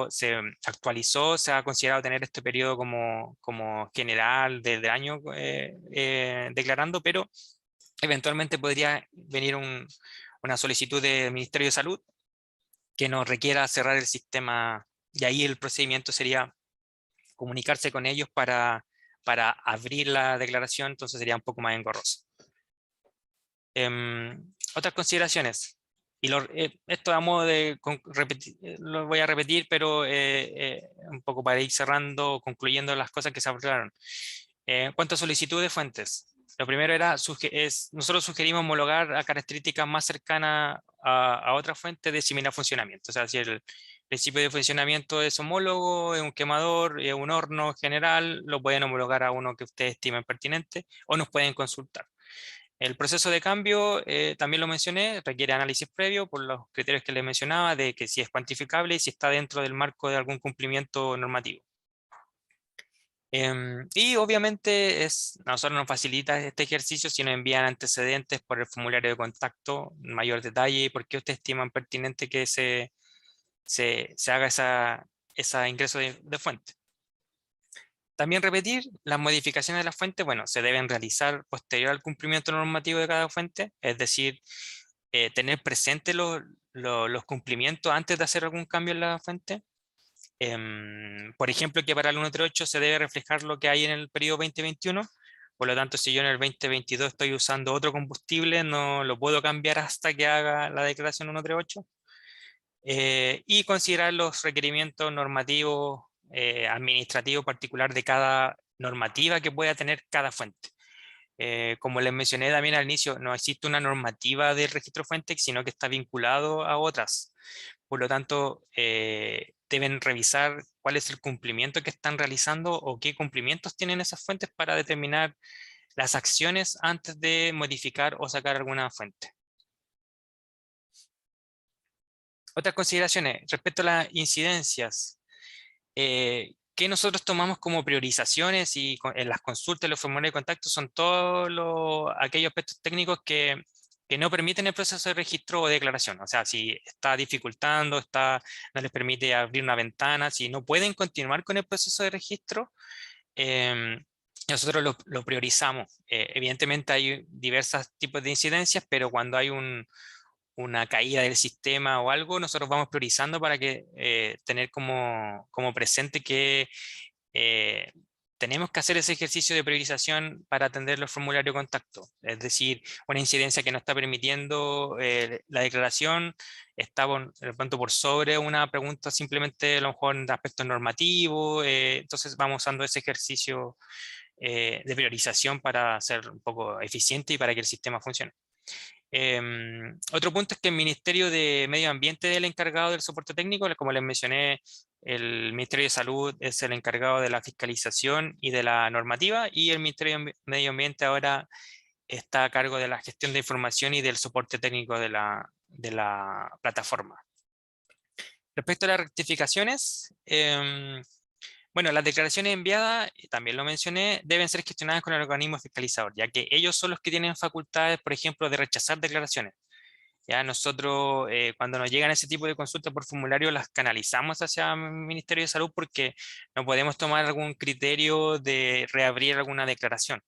se actualizó, se ha considerado tener este periodo como general del año declarando, pero eventualmente podría venir una solicitud del Ministerio de Salud que nos requiera cerrar el sistema y ahí el procedimiento sería comunicarse con ellos para abrir la declaración, entonces sería un poco más engorroso. Otras consideraciones. Esto a modo de lo voy a repetir, pero un poco para ir cerrando, concluyendo las cosas que se hablaron. En cuanto a solicitud de fuentes, lo primero era, nosotros sugerimos homologar a características más cercanas a otra fuente de similar funcionamiento. O sea, si el principio de funcionamiento es homólogo, es un quemador, es un horno general, lo pueden homologar a uno que ustedes estimen pertinente o nos pueden consultar. El proceso de cambio, también lo mencioné, requiere análisis previo por los criterios que les mencionaba, de que si es cuantificable y si está dentro del marco de algún cumplimiento normativo. Y obviamente a nosotros nos facilita este ejercicio si nos envían antecedentes por el formulario de contacto, mayor detalle y por qué ustedes estiman pertinente que se haga ese ingreso de fuente. También repetir, las modificaciones de la fuente, bueno, se deben realizar posterior al cumplimiento normativo de cada fuente, es decir, tener presente los cumplimientos antes de hacer algún cambio en la fuente. Por ejemplo, que para el 138 se debe reflejar lo que hay en el periodo 2021, por lo tanto, si yo en el 2022 estoy usando otro combustible, no lo puedo cambiar hasta que haga la declaración 138. Y considerar los requerimientos normativos administrativos particular de cada normativa que pueda tener cada fuente. Como les mencioné también al inicio, no existe una normativa del registro fuente, sino que está vinculado a otras. Por lo tanto, deben revisar cuál es el cumplimiento que están realizando o qué cumplimientos tienen esas fuentes para determinar las acciones antes de modificar o sacar alguna fuente. Otras consideraciones respecto a las incidencias. Que nosotros tomamos como priorizaciones y en las consultas, los formularios de contacto son todos aquellos aspectos técnicos que no permiten el proceso de registro o declaración. O sea, si está dificultando, no les permite abrir una ventana, si no pueden continuar con el proceso de registro, nosotros lo priorizamos. Evidentemente hay diversos tipos de incidencias, pero cuando hay una caída del sistema o algo, nosotros vamos priorizando para que tener como presente que eh, tenemos que hacer ese ejercicio de priorización para atender los formularios de contacto. Es decir, una incidencia que no está permitiendo la declaración está de pronto por sobre una pregunta simplemente a lo mejor de aspectos normativos, entonces vamos usando ese ejercicio de priorización para ser un poco eficiente y para que el sistema funcione. Otro punto es que el Ministerio de Medio Ambiente es el encargado del soporte técnico. Como les mencioné, el Ministerio de Salud es el encargado de la fiscalización y de la normativa, y el Ministerio de Medio Ambiente ahora está a cargo de la gestión de información y del soporte técnico de la plataforma. Respecto a las rectificaciones, bueno, las declaraciones enviadas, también lo mencioné, deben ser gestionadas con el organismo fiscalizador, ya que ellos son los que tienen facultades, por ejemplo, de rechazar declaraciones. Ya nosotros, cuando nos llegan ese tipo de consultas por formulario, las canalizamos hacia el Ministerio de Salud porque no podemos tomar algún criterio de reabrir alguna declaración.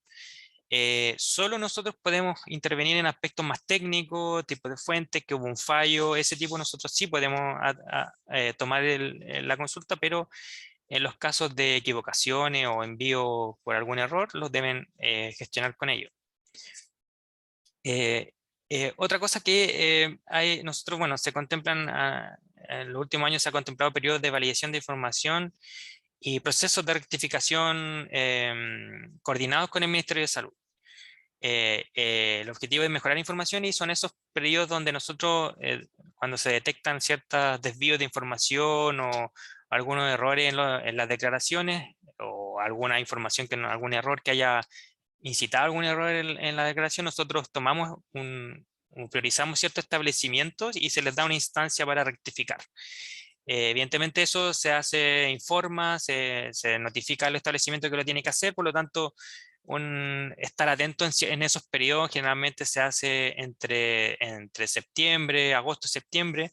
Solo nosotros podemos intervenir en aspectos más técnicos, tipo de fuentes, que hubo un fallo, ese tipo nosotros sí podemos tomar la consulta, pero en los casos de equivocaciones o envío por algún error, los deben gestionar con ellos. Otra cosa que nosotros, bueno, se contemplan, en los últimos años se ha contemplado periodos de validación de información y procesos de rectificación coordinados con el Ministerio de Salud. El objetivo es mejorar información y son esos periodos donde nosotros, cuando se detectan ciertos desvíos de información o algunos errores en las declaraciones o alguna información, algún error que haya incitado algún error en la declaración, nosotros tomamos priorizamos ciertos establecimientos y se les da una instancia para rectificar. Evidentemente eso se hace, informa, se notifica al establecimiento que lo tiene que hacer, por lo tanto, estar atento en esos periodos generalmente se hace entre septiembre, agosto, septiembre,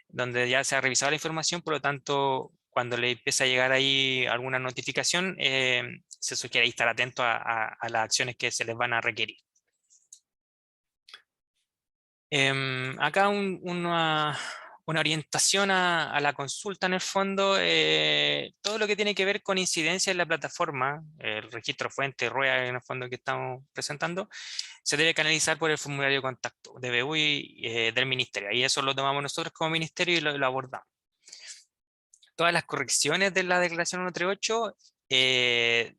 donde ya se ha revisado la información, por lo tanto, cuando le empieza a llegar ahí alguna notificación, se sugiere estar atento a las acciones que se les van a requerir. Acá una orientación a la consulta en el fondo, todo lo que tiene que ver con incidencia en la plataforma, el registro fuente, RUEA en el fondo que estamos presentando, se debe canalizar por el formulario de contacto de BU del ministerio. Y eso lo tomamos nosotros como ministerio y lo abordamos. Todas las correcciones de la declaración 138, de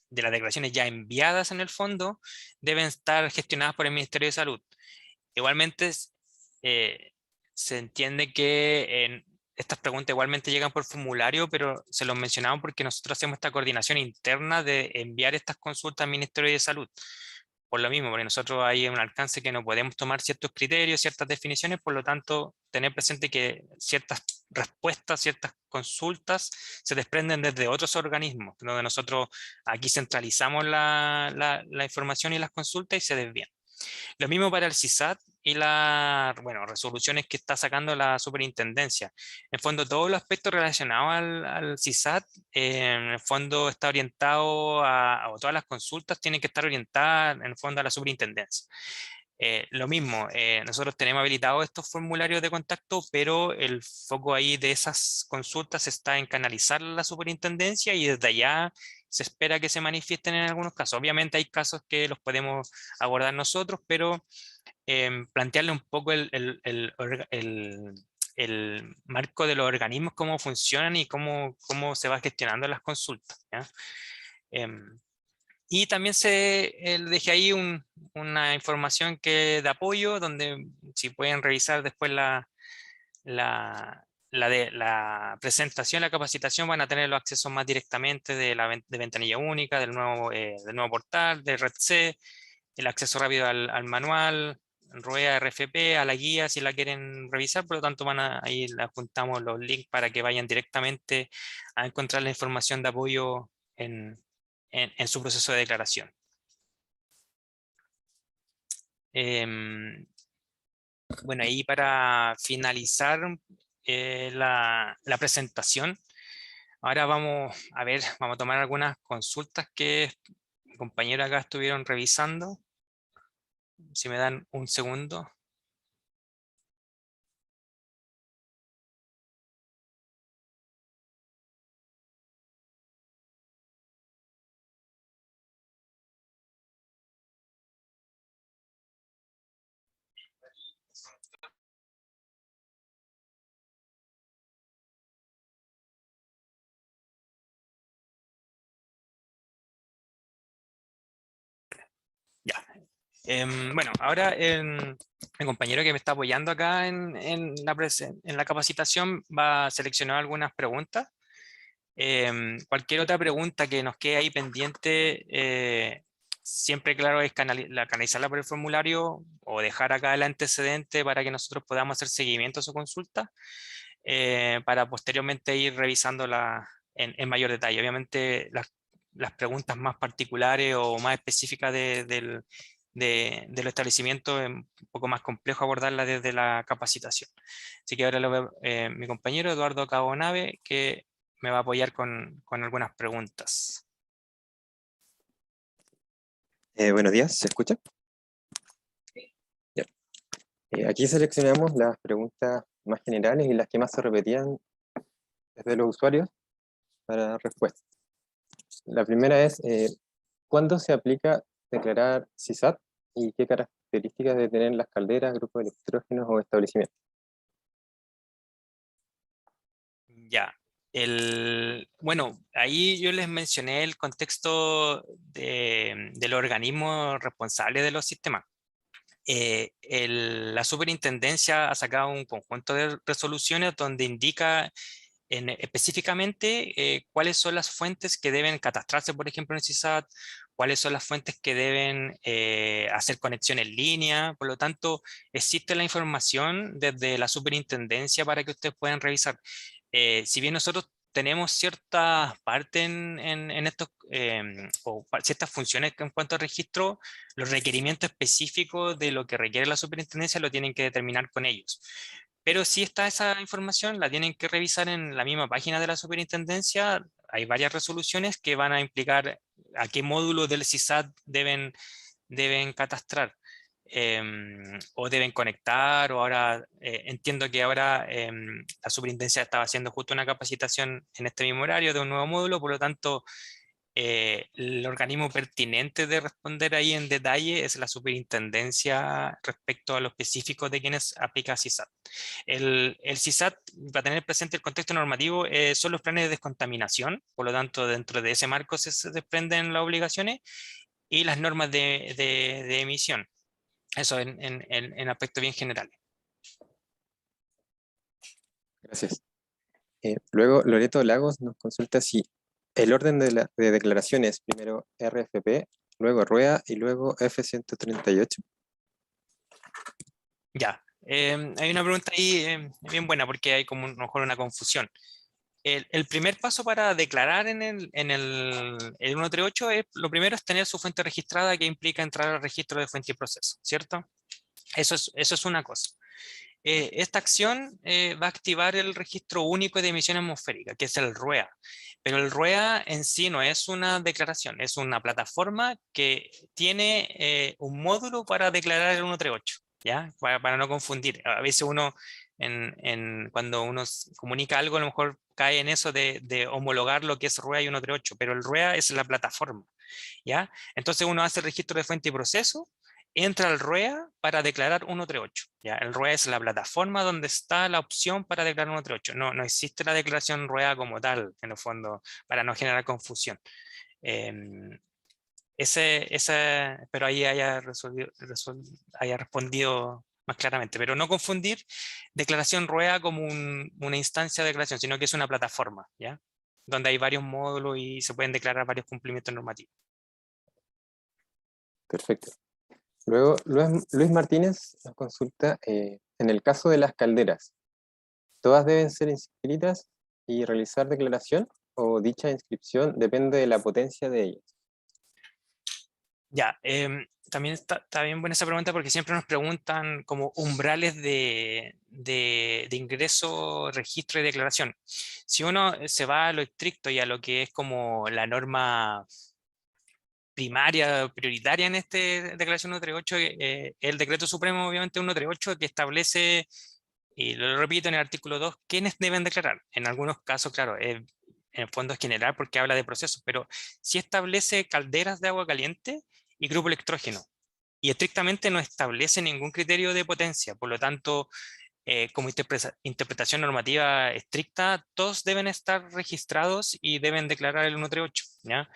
las declaraciones ya enviadas en el fondo, deben estar gestionadas por el Ministerio de Salud. Igualmente, se entiende que estas preguntas igualmente llegan por formulario, pero se los mencionamos porque nosotros hacemos esta coordinación interna de enviar estas consultas al Ministerio de Salud. Por lo mismo, porque nosotros hay un alcance que no podemos tomar ciertos criterios, ciertas definiciones, por lo tanto, tener presente que ciertas respuestas, ciertas consultas se desprenden desde otros organismos, donde nosotros aquí centralizamos la información y las consultas y se desvían. Lo mismo para el CISAT y las resoluciones que está sacando la superintendencia. En el fondo, todos los aspectos relacionados al CISAT, en el fondo está orientado o todas las consultas tienen que estar orientadas en el fondo a la superintendencia. Lo mismo, nosotros tenemos habilitados estos formularios de contacto, pero el foco ahí de esas consultas está en canalizar la superintendencia y desde allá se espera que se manifiesten en algunos casos. Obviamente hay casos que los podemos abordar nosotros, pero plantearle un poco el marco de los organismos, cómo funcionan y cómo se va gestionando las consultas, ¿ya? Y también dejé ahí una información de apoyo, donde si pueden revisar después la presentación, la capacitación, van a tener los accesos más directamente de ventanilla única, del nuevo portal, de Red C, el acceso rápido al manual, RUEA, RFP, a la guía si la quieren revisar, por lo tanto ahí le apuntamos los links para que vayan directamente a encontrar la información de apoyo en su proceso de declaración. Bueno, ahí para finalizar la presentación, ahora vamos a tomar algunas consultas que mis compañeros acá estuvieron revisando. Si me dan un segundo. Ya. Bueno, ahora mi compañero que me está apoyando acá en la capacitación va a seleccionar algunas preguntas. Cualquier otra pregunta que nos quede ahí pendiente, siempre, claro, es canalizarla por el formulario o dejar acá el antecedente para que nosotros podamos hacer seguimiento a su consulta, para posteriormente ir revisándola en mayor detalle. Obviamente las preguntas más particulares o más específicas del establecimiento es un poco más complejo abordarlas desde la capacitación. Así que ahora lo veo mi compañero Eduardo Cabonave, que me va a apoyar con algunas preguntas. Buenos días, ¿se escucha? Ya. Aquí seleccionamos las preguntas más generales y las que más se repetían desde los usuarios para respuesta. La primera es, ¿cuándo se aplica declarar CISAT y qué características deben tener las calderas, grupos de electrógenos o establecimientos? Ya. Bueno, ahí yo les mencioné el contexto del organismo responsable de los sistemas. La superintendencia ha sacado un conjunto de resoluciones donde indica específicamente cuáles son las fuentes que deben catastrarse, por ejemplo, en el CISAT, cuáles son las fuentes que deben hacer conexión en línea. Por lo tanto, existe la información desde la superintendencia para que ustedes puedan revisar. Si bien nosotros tenemos ciertas partes en estos, ciertas funciones en cuanto al registro, los requerimientos específicos de lo que requiere la superintendencia lo tienen que determinar con ellos. Pero si está esa información, la tienen que revisar en la misma página de la superintendencia. Hay varias resoluciones que van a implicar a qué módulo del CISAT deben catastrar, o deben conectar, o ahora entiendo que ahora la superintendencia estaba haciendo justo una capacitación en este mismo horario de un nuevo módulo, por lo tanto el organismo pertinente de responder ahí en detalle es la superintendencia respecto a lo específico de quienes aplica CISAT. El CISAT, para tener presente el contexto normativo, son los planes de descontaminación, por lo tanto dentro de ese marco se desprenden las obligaciones y las normas de emisión. Eso en aspectos bien generales. Gracias. Luego, Loreto Lagos nos consulta si el orden de declaraciones, primero RFP, luego RUEA y luego F138. Ya, hay una pregunta ahí bien buena porque hay como a lo mejor una confusión. El primer paso para declarar el 138 es, lo primero es tener su fuente registrada, que implica entrar al registro de fuente y proceso, ¿cierto? Eso es una cosa. Esta acción va a activar el registro único de emisión atmosférica, que es el RUEA. Pero el RUEA en sí no es una declaración, es una plataforma que tiene un módulo para declarar el 138, ¿ya? Para no confundir. A veces uno, cuando uno comunica algo, a lo mejor cae en eso de homologar lo que es RUEA y 138, pero el RUEA es la plataforma, ¿ya? Entonces uno hace el registro de fuente y proceso, entra al RUEA para declarar 138. ¿Ya? El RUEA es la plataforma donde está la opción para declarar 138. No existe la declaración RUEA como tal, en el fondo, para no generar confusión. Em, espero ahí haya respondido más claramente, pero no confundir declaración RUEA como una instancia de declaración, sino que es una plataforma, ¿ya? Donde hay varios módulos y se pueden declarar varios cumplimientos normativos. Perfecto. Luego, Luis Martínez nos consulta, en el caso de las calderas, ¿todas deben ser inscritas y realizar declaración o dicha inscripción depende de la potencia de ellas? Ya, también está bien buena esa pregunta porque siempre nos preguntan como umbrales de ingreso, registro y declaración. Si uno se va a lo estricto y a lo que es como la norma primaria, prioritaria en este declaración 138, el decreto supremo obviamente 138 que establece, y lo repito en el artículo 2, quiénes deben declarar. En algunos casos, claro, en el fondo es general porque habla de procesos, pero sí establece calderas de agua caliente y grupo electrógeno. Y estrictamente no establece ningún criterio de potencia. Por lo tanto, como interpretación normativa estricta, todos deben estar registrados y deben declarar el 138, ¿ya?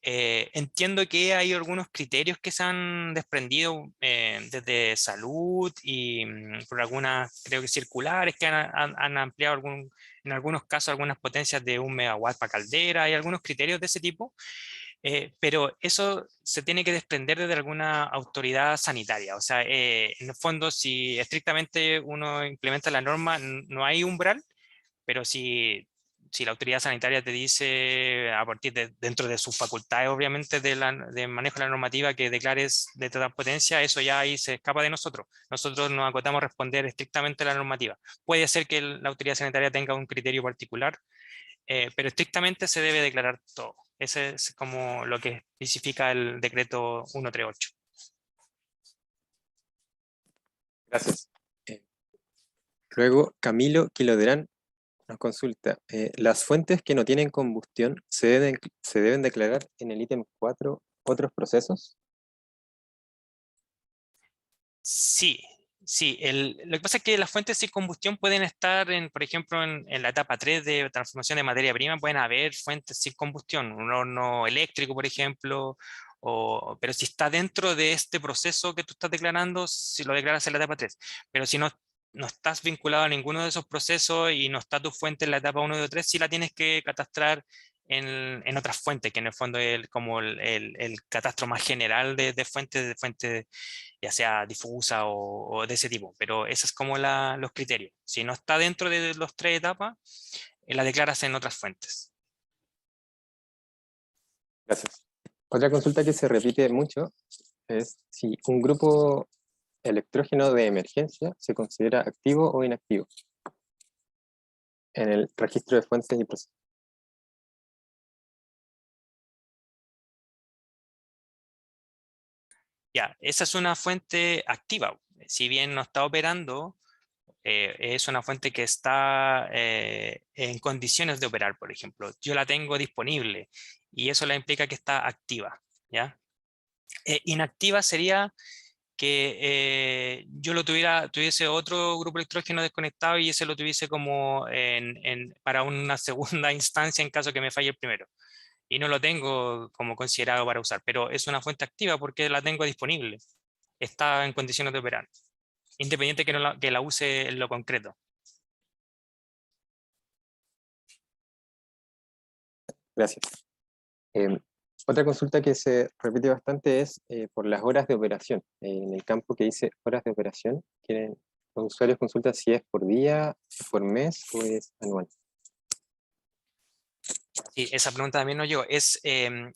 Entiendo que hay algunos criterios que se han desprendido desde salud y por algunas, creo que circulares, que han ampliado en algunos casos algunas potencias de 1 megawatt para caldera. Hay algunos criterios de ese tipo, Pero eso se tiene que desprender de alguna autoridad sanitaria. O sea, en el fondo, si estrictamente uno implementa la norma, no hay umbral, pero si la autoridad sanitaria te dice, a partir de dentro de sus facultades, obviamente, de manejo de la normativa, que declares de toda potencia, eso ya ahí se escapa de nosotros. Nosotros nos acotamos a responder estrictamente a la normativa. Puede ser que la autoridad sanitaria tenga un criterio particular, pero estrictamente se debe declarar todo. Ese es como lo que especifica el decreto 138. Gracias. Luego, Camilo Quiloderán nos consulta, ¿las fuentes que no tienen combustión se deben declarar en el ítem 4 otros procesos? Sí, sí. Lo que pasa es que las fuentes sin combustión pueden estar, por ejemplo, en la etapa 3 de transformación de materia prima, pueden haber fuentes sin combustión, un horno eléctrico, por ejemplo, pero si está dentro de este proceso que tú estás declarando, si lo declaras en la etapa 3. Pero si no estás vinculado a ninguno de esos procesos y no está tu fuente en la etapa 1 o 3, sí la tienes que catastrar en otras fuentes, que en el fondo es como el catastro más general de fuentes, ya sea difusa o de ese tipo, pero esos es como los criterios. Si no está dentro de los 3 etapas, la declaras en otras fuentes. Gracias. Otra consulta que se repite mucho es si un grupo electrógeno de emergencia se considera activo o inactivo en el registro de fuentes y procesos. Ya, esa es una fuente activa. Si bien no está operando, es una fuente que está en condiciones de operar, por ejemplo. Yo la tengo disponible y eso la implica que está activa, ¿ya? Inactiva sería que yo tuviese otro grupo electrógeno desconectado y ese lo tuviese como para una segunda instancia en caso que me falle el primero. Y no lo tengo como considerado para usar, pero es una fuente activa porque la tengo disponible. Está en condiciones de operar, independiente que la use en lo concreto. Gracias. Em, Otra consulta que se repite bastante es por las horas de operación. En el campo que dice horas de operación, los usuarios consultan si es por día, por mes o es anual. Sí, esa pregunta también nos llegó. Es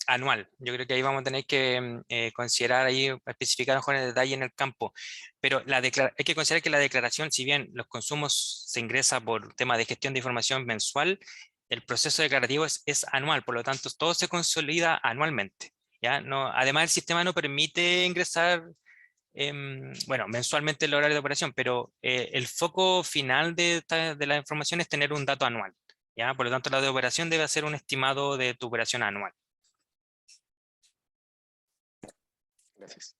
anual. Yo creo que ahí vamos a tener que considerar ahí, especificar mejor en detalle en el campo. Pero hay que considerar que la declaración, si bien los consumos se ingresa por tema de gestión de información mensual, el proceso declarativo es anual. Por lo tanto, todo se consolida anualmente. ¿Ya? No, además, el sistema no permite ingresar, bueno, mensualmente el horario de operación, pero el foco final de la información es tener un dato anual. ¿Ya? Por lo tanto, la de operación debe ser un estimado de tu operación anual. Gracias.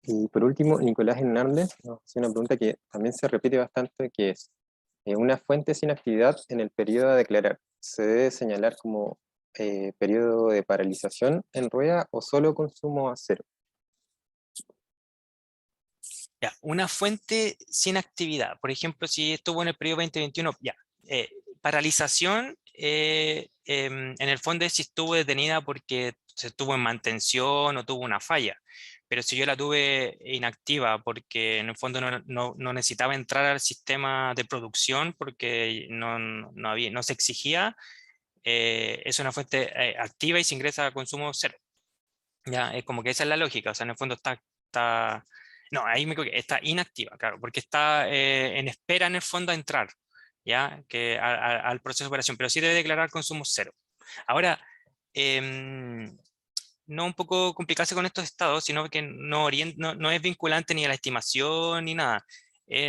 Y por último, Nicolás Hernández nos hace una pregunta que también se repite bastante, que es, una fuente sin actividad en el periodo a declarar, ¿se debe señalar como periodo de paralización en rueda o solo consumo a cero? Ya, una fuente sin actividad, por ejemplo, si estuvo en el periodo 2021, ya, paralización, en el fondo es si estuvo detenida porque se estuvo en mantención o tuvo una falla, pero si yo la tuve inactiva porque en el fondo no necesitaba entrar al sistema de producción porque no se exigía, es una fuente activa y se ingresa a consumo cero. Ya, es como que esa es la lógica, o sea, en el fondo no, ahí me equivoqué, está inactiva, claro, porque está en espera en el fondo a entrar, ya, al proceso de operación, pero sí debe declarar consumo cero. Ahora, em, no un poco complicarse con estos estados, sino que no es vinculante ni a la estimación ni nada.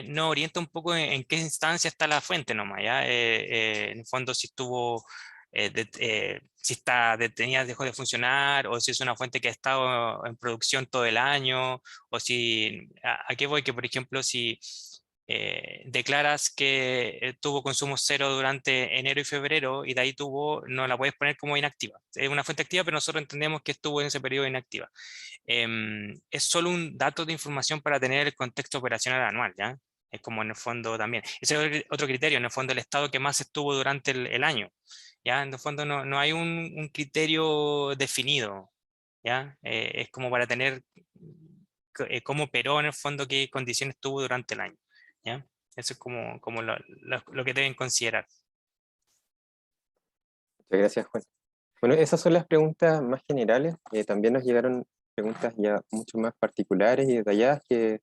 No orienta un poco en qué instancia está la fuente nomás, ¿ya? En el fondo, si estuvo, si está detenida, dejó de funcionar, o si es una fuente que ha estado en producción todo el año, o si, ¿a qué voy? Que, por ejemplo, si declaras que tuvo consumo cero durante enero y febrero y de ahí no la puedes poner como inactiva. Es una fuente activa, pero nosotros entendemos que estuvo en ese periodo inactiva. Es solo un dato de información para tener el contexto operacional anual, ¿ya? Es como en el fondo también. Ese es otro criterio, en el fondo el estado que más estuvo durante el año. ¿ya? En el fondo no hay un criterio definido, ¿ya? Es como para tener cómo operó en el fondo, qué condiciones tuvo durante el año, ¿ya? Eso es como lo que deben considerar. Muchas gracias, Juan. Bueno, esas son las preguntas más generales. También nos llegaron preguntas ya mucho más particulares y detalladas que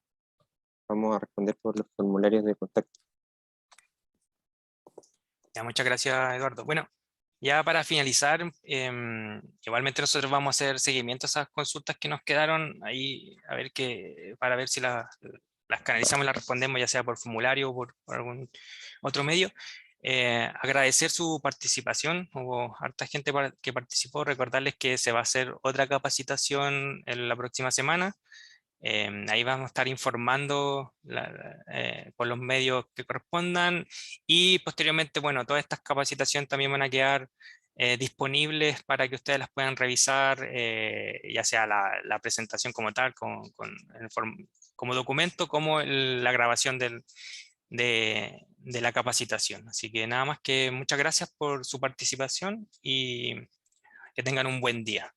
vamos a responder por los formularios de contacto. Ya, muchas gracias, Eduardo. Bueno, ya para finalizar, igualmente nosotros vamos a hacer seguimiento a esas consultas que nos quedaron ahí, a ver para ver si las canalizamos y las respondemos, ya sea por formulario o por algún otro medio. Agradecer su participación, hubo harta gente que participó, recordarles que se va a hacer otra capacitación en la próxima semana. Ahí vamos a estar informando por los medios que correspondan, y posteriormente, bueno, todas estas capacitaciones también van a quedar disponibles para que ustedes las puedan revisar, ya sea la presentación como tal, como documento, como la grabación de la capacitación. Así que nada más, que muchas gracias por su participación y que tengan un buen día.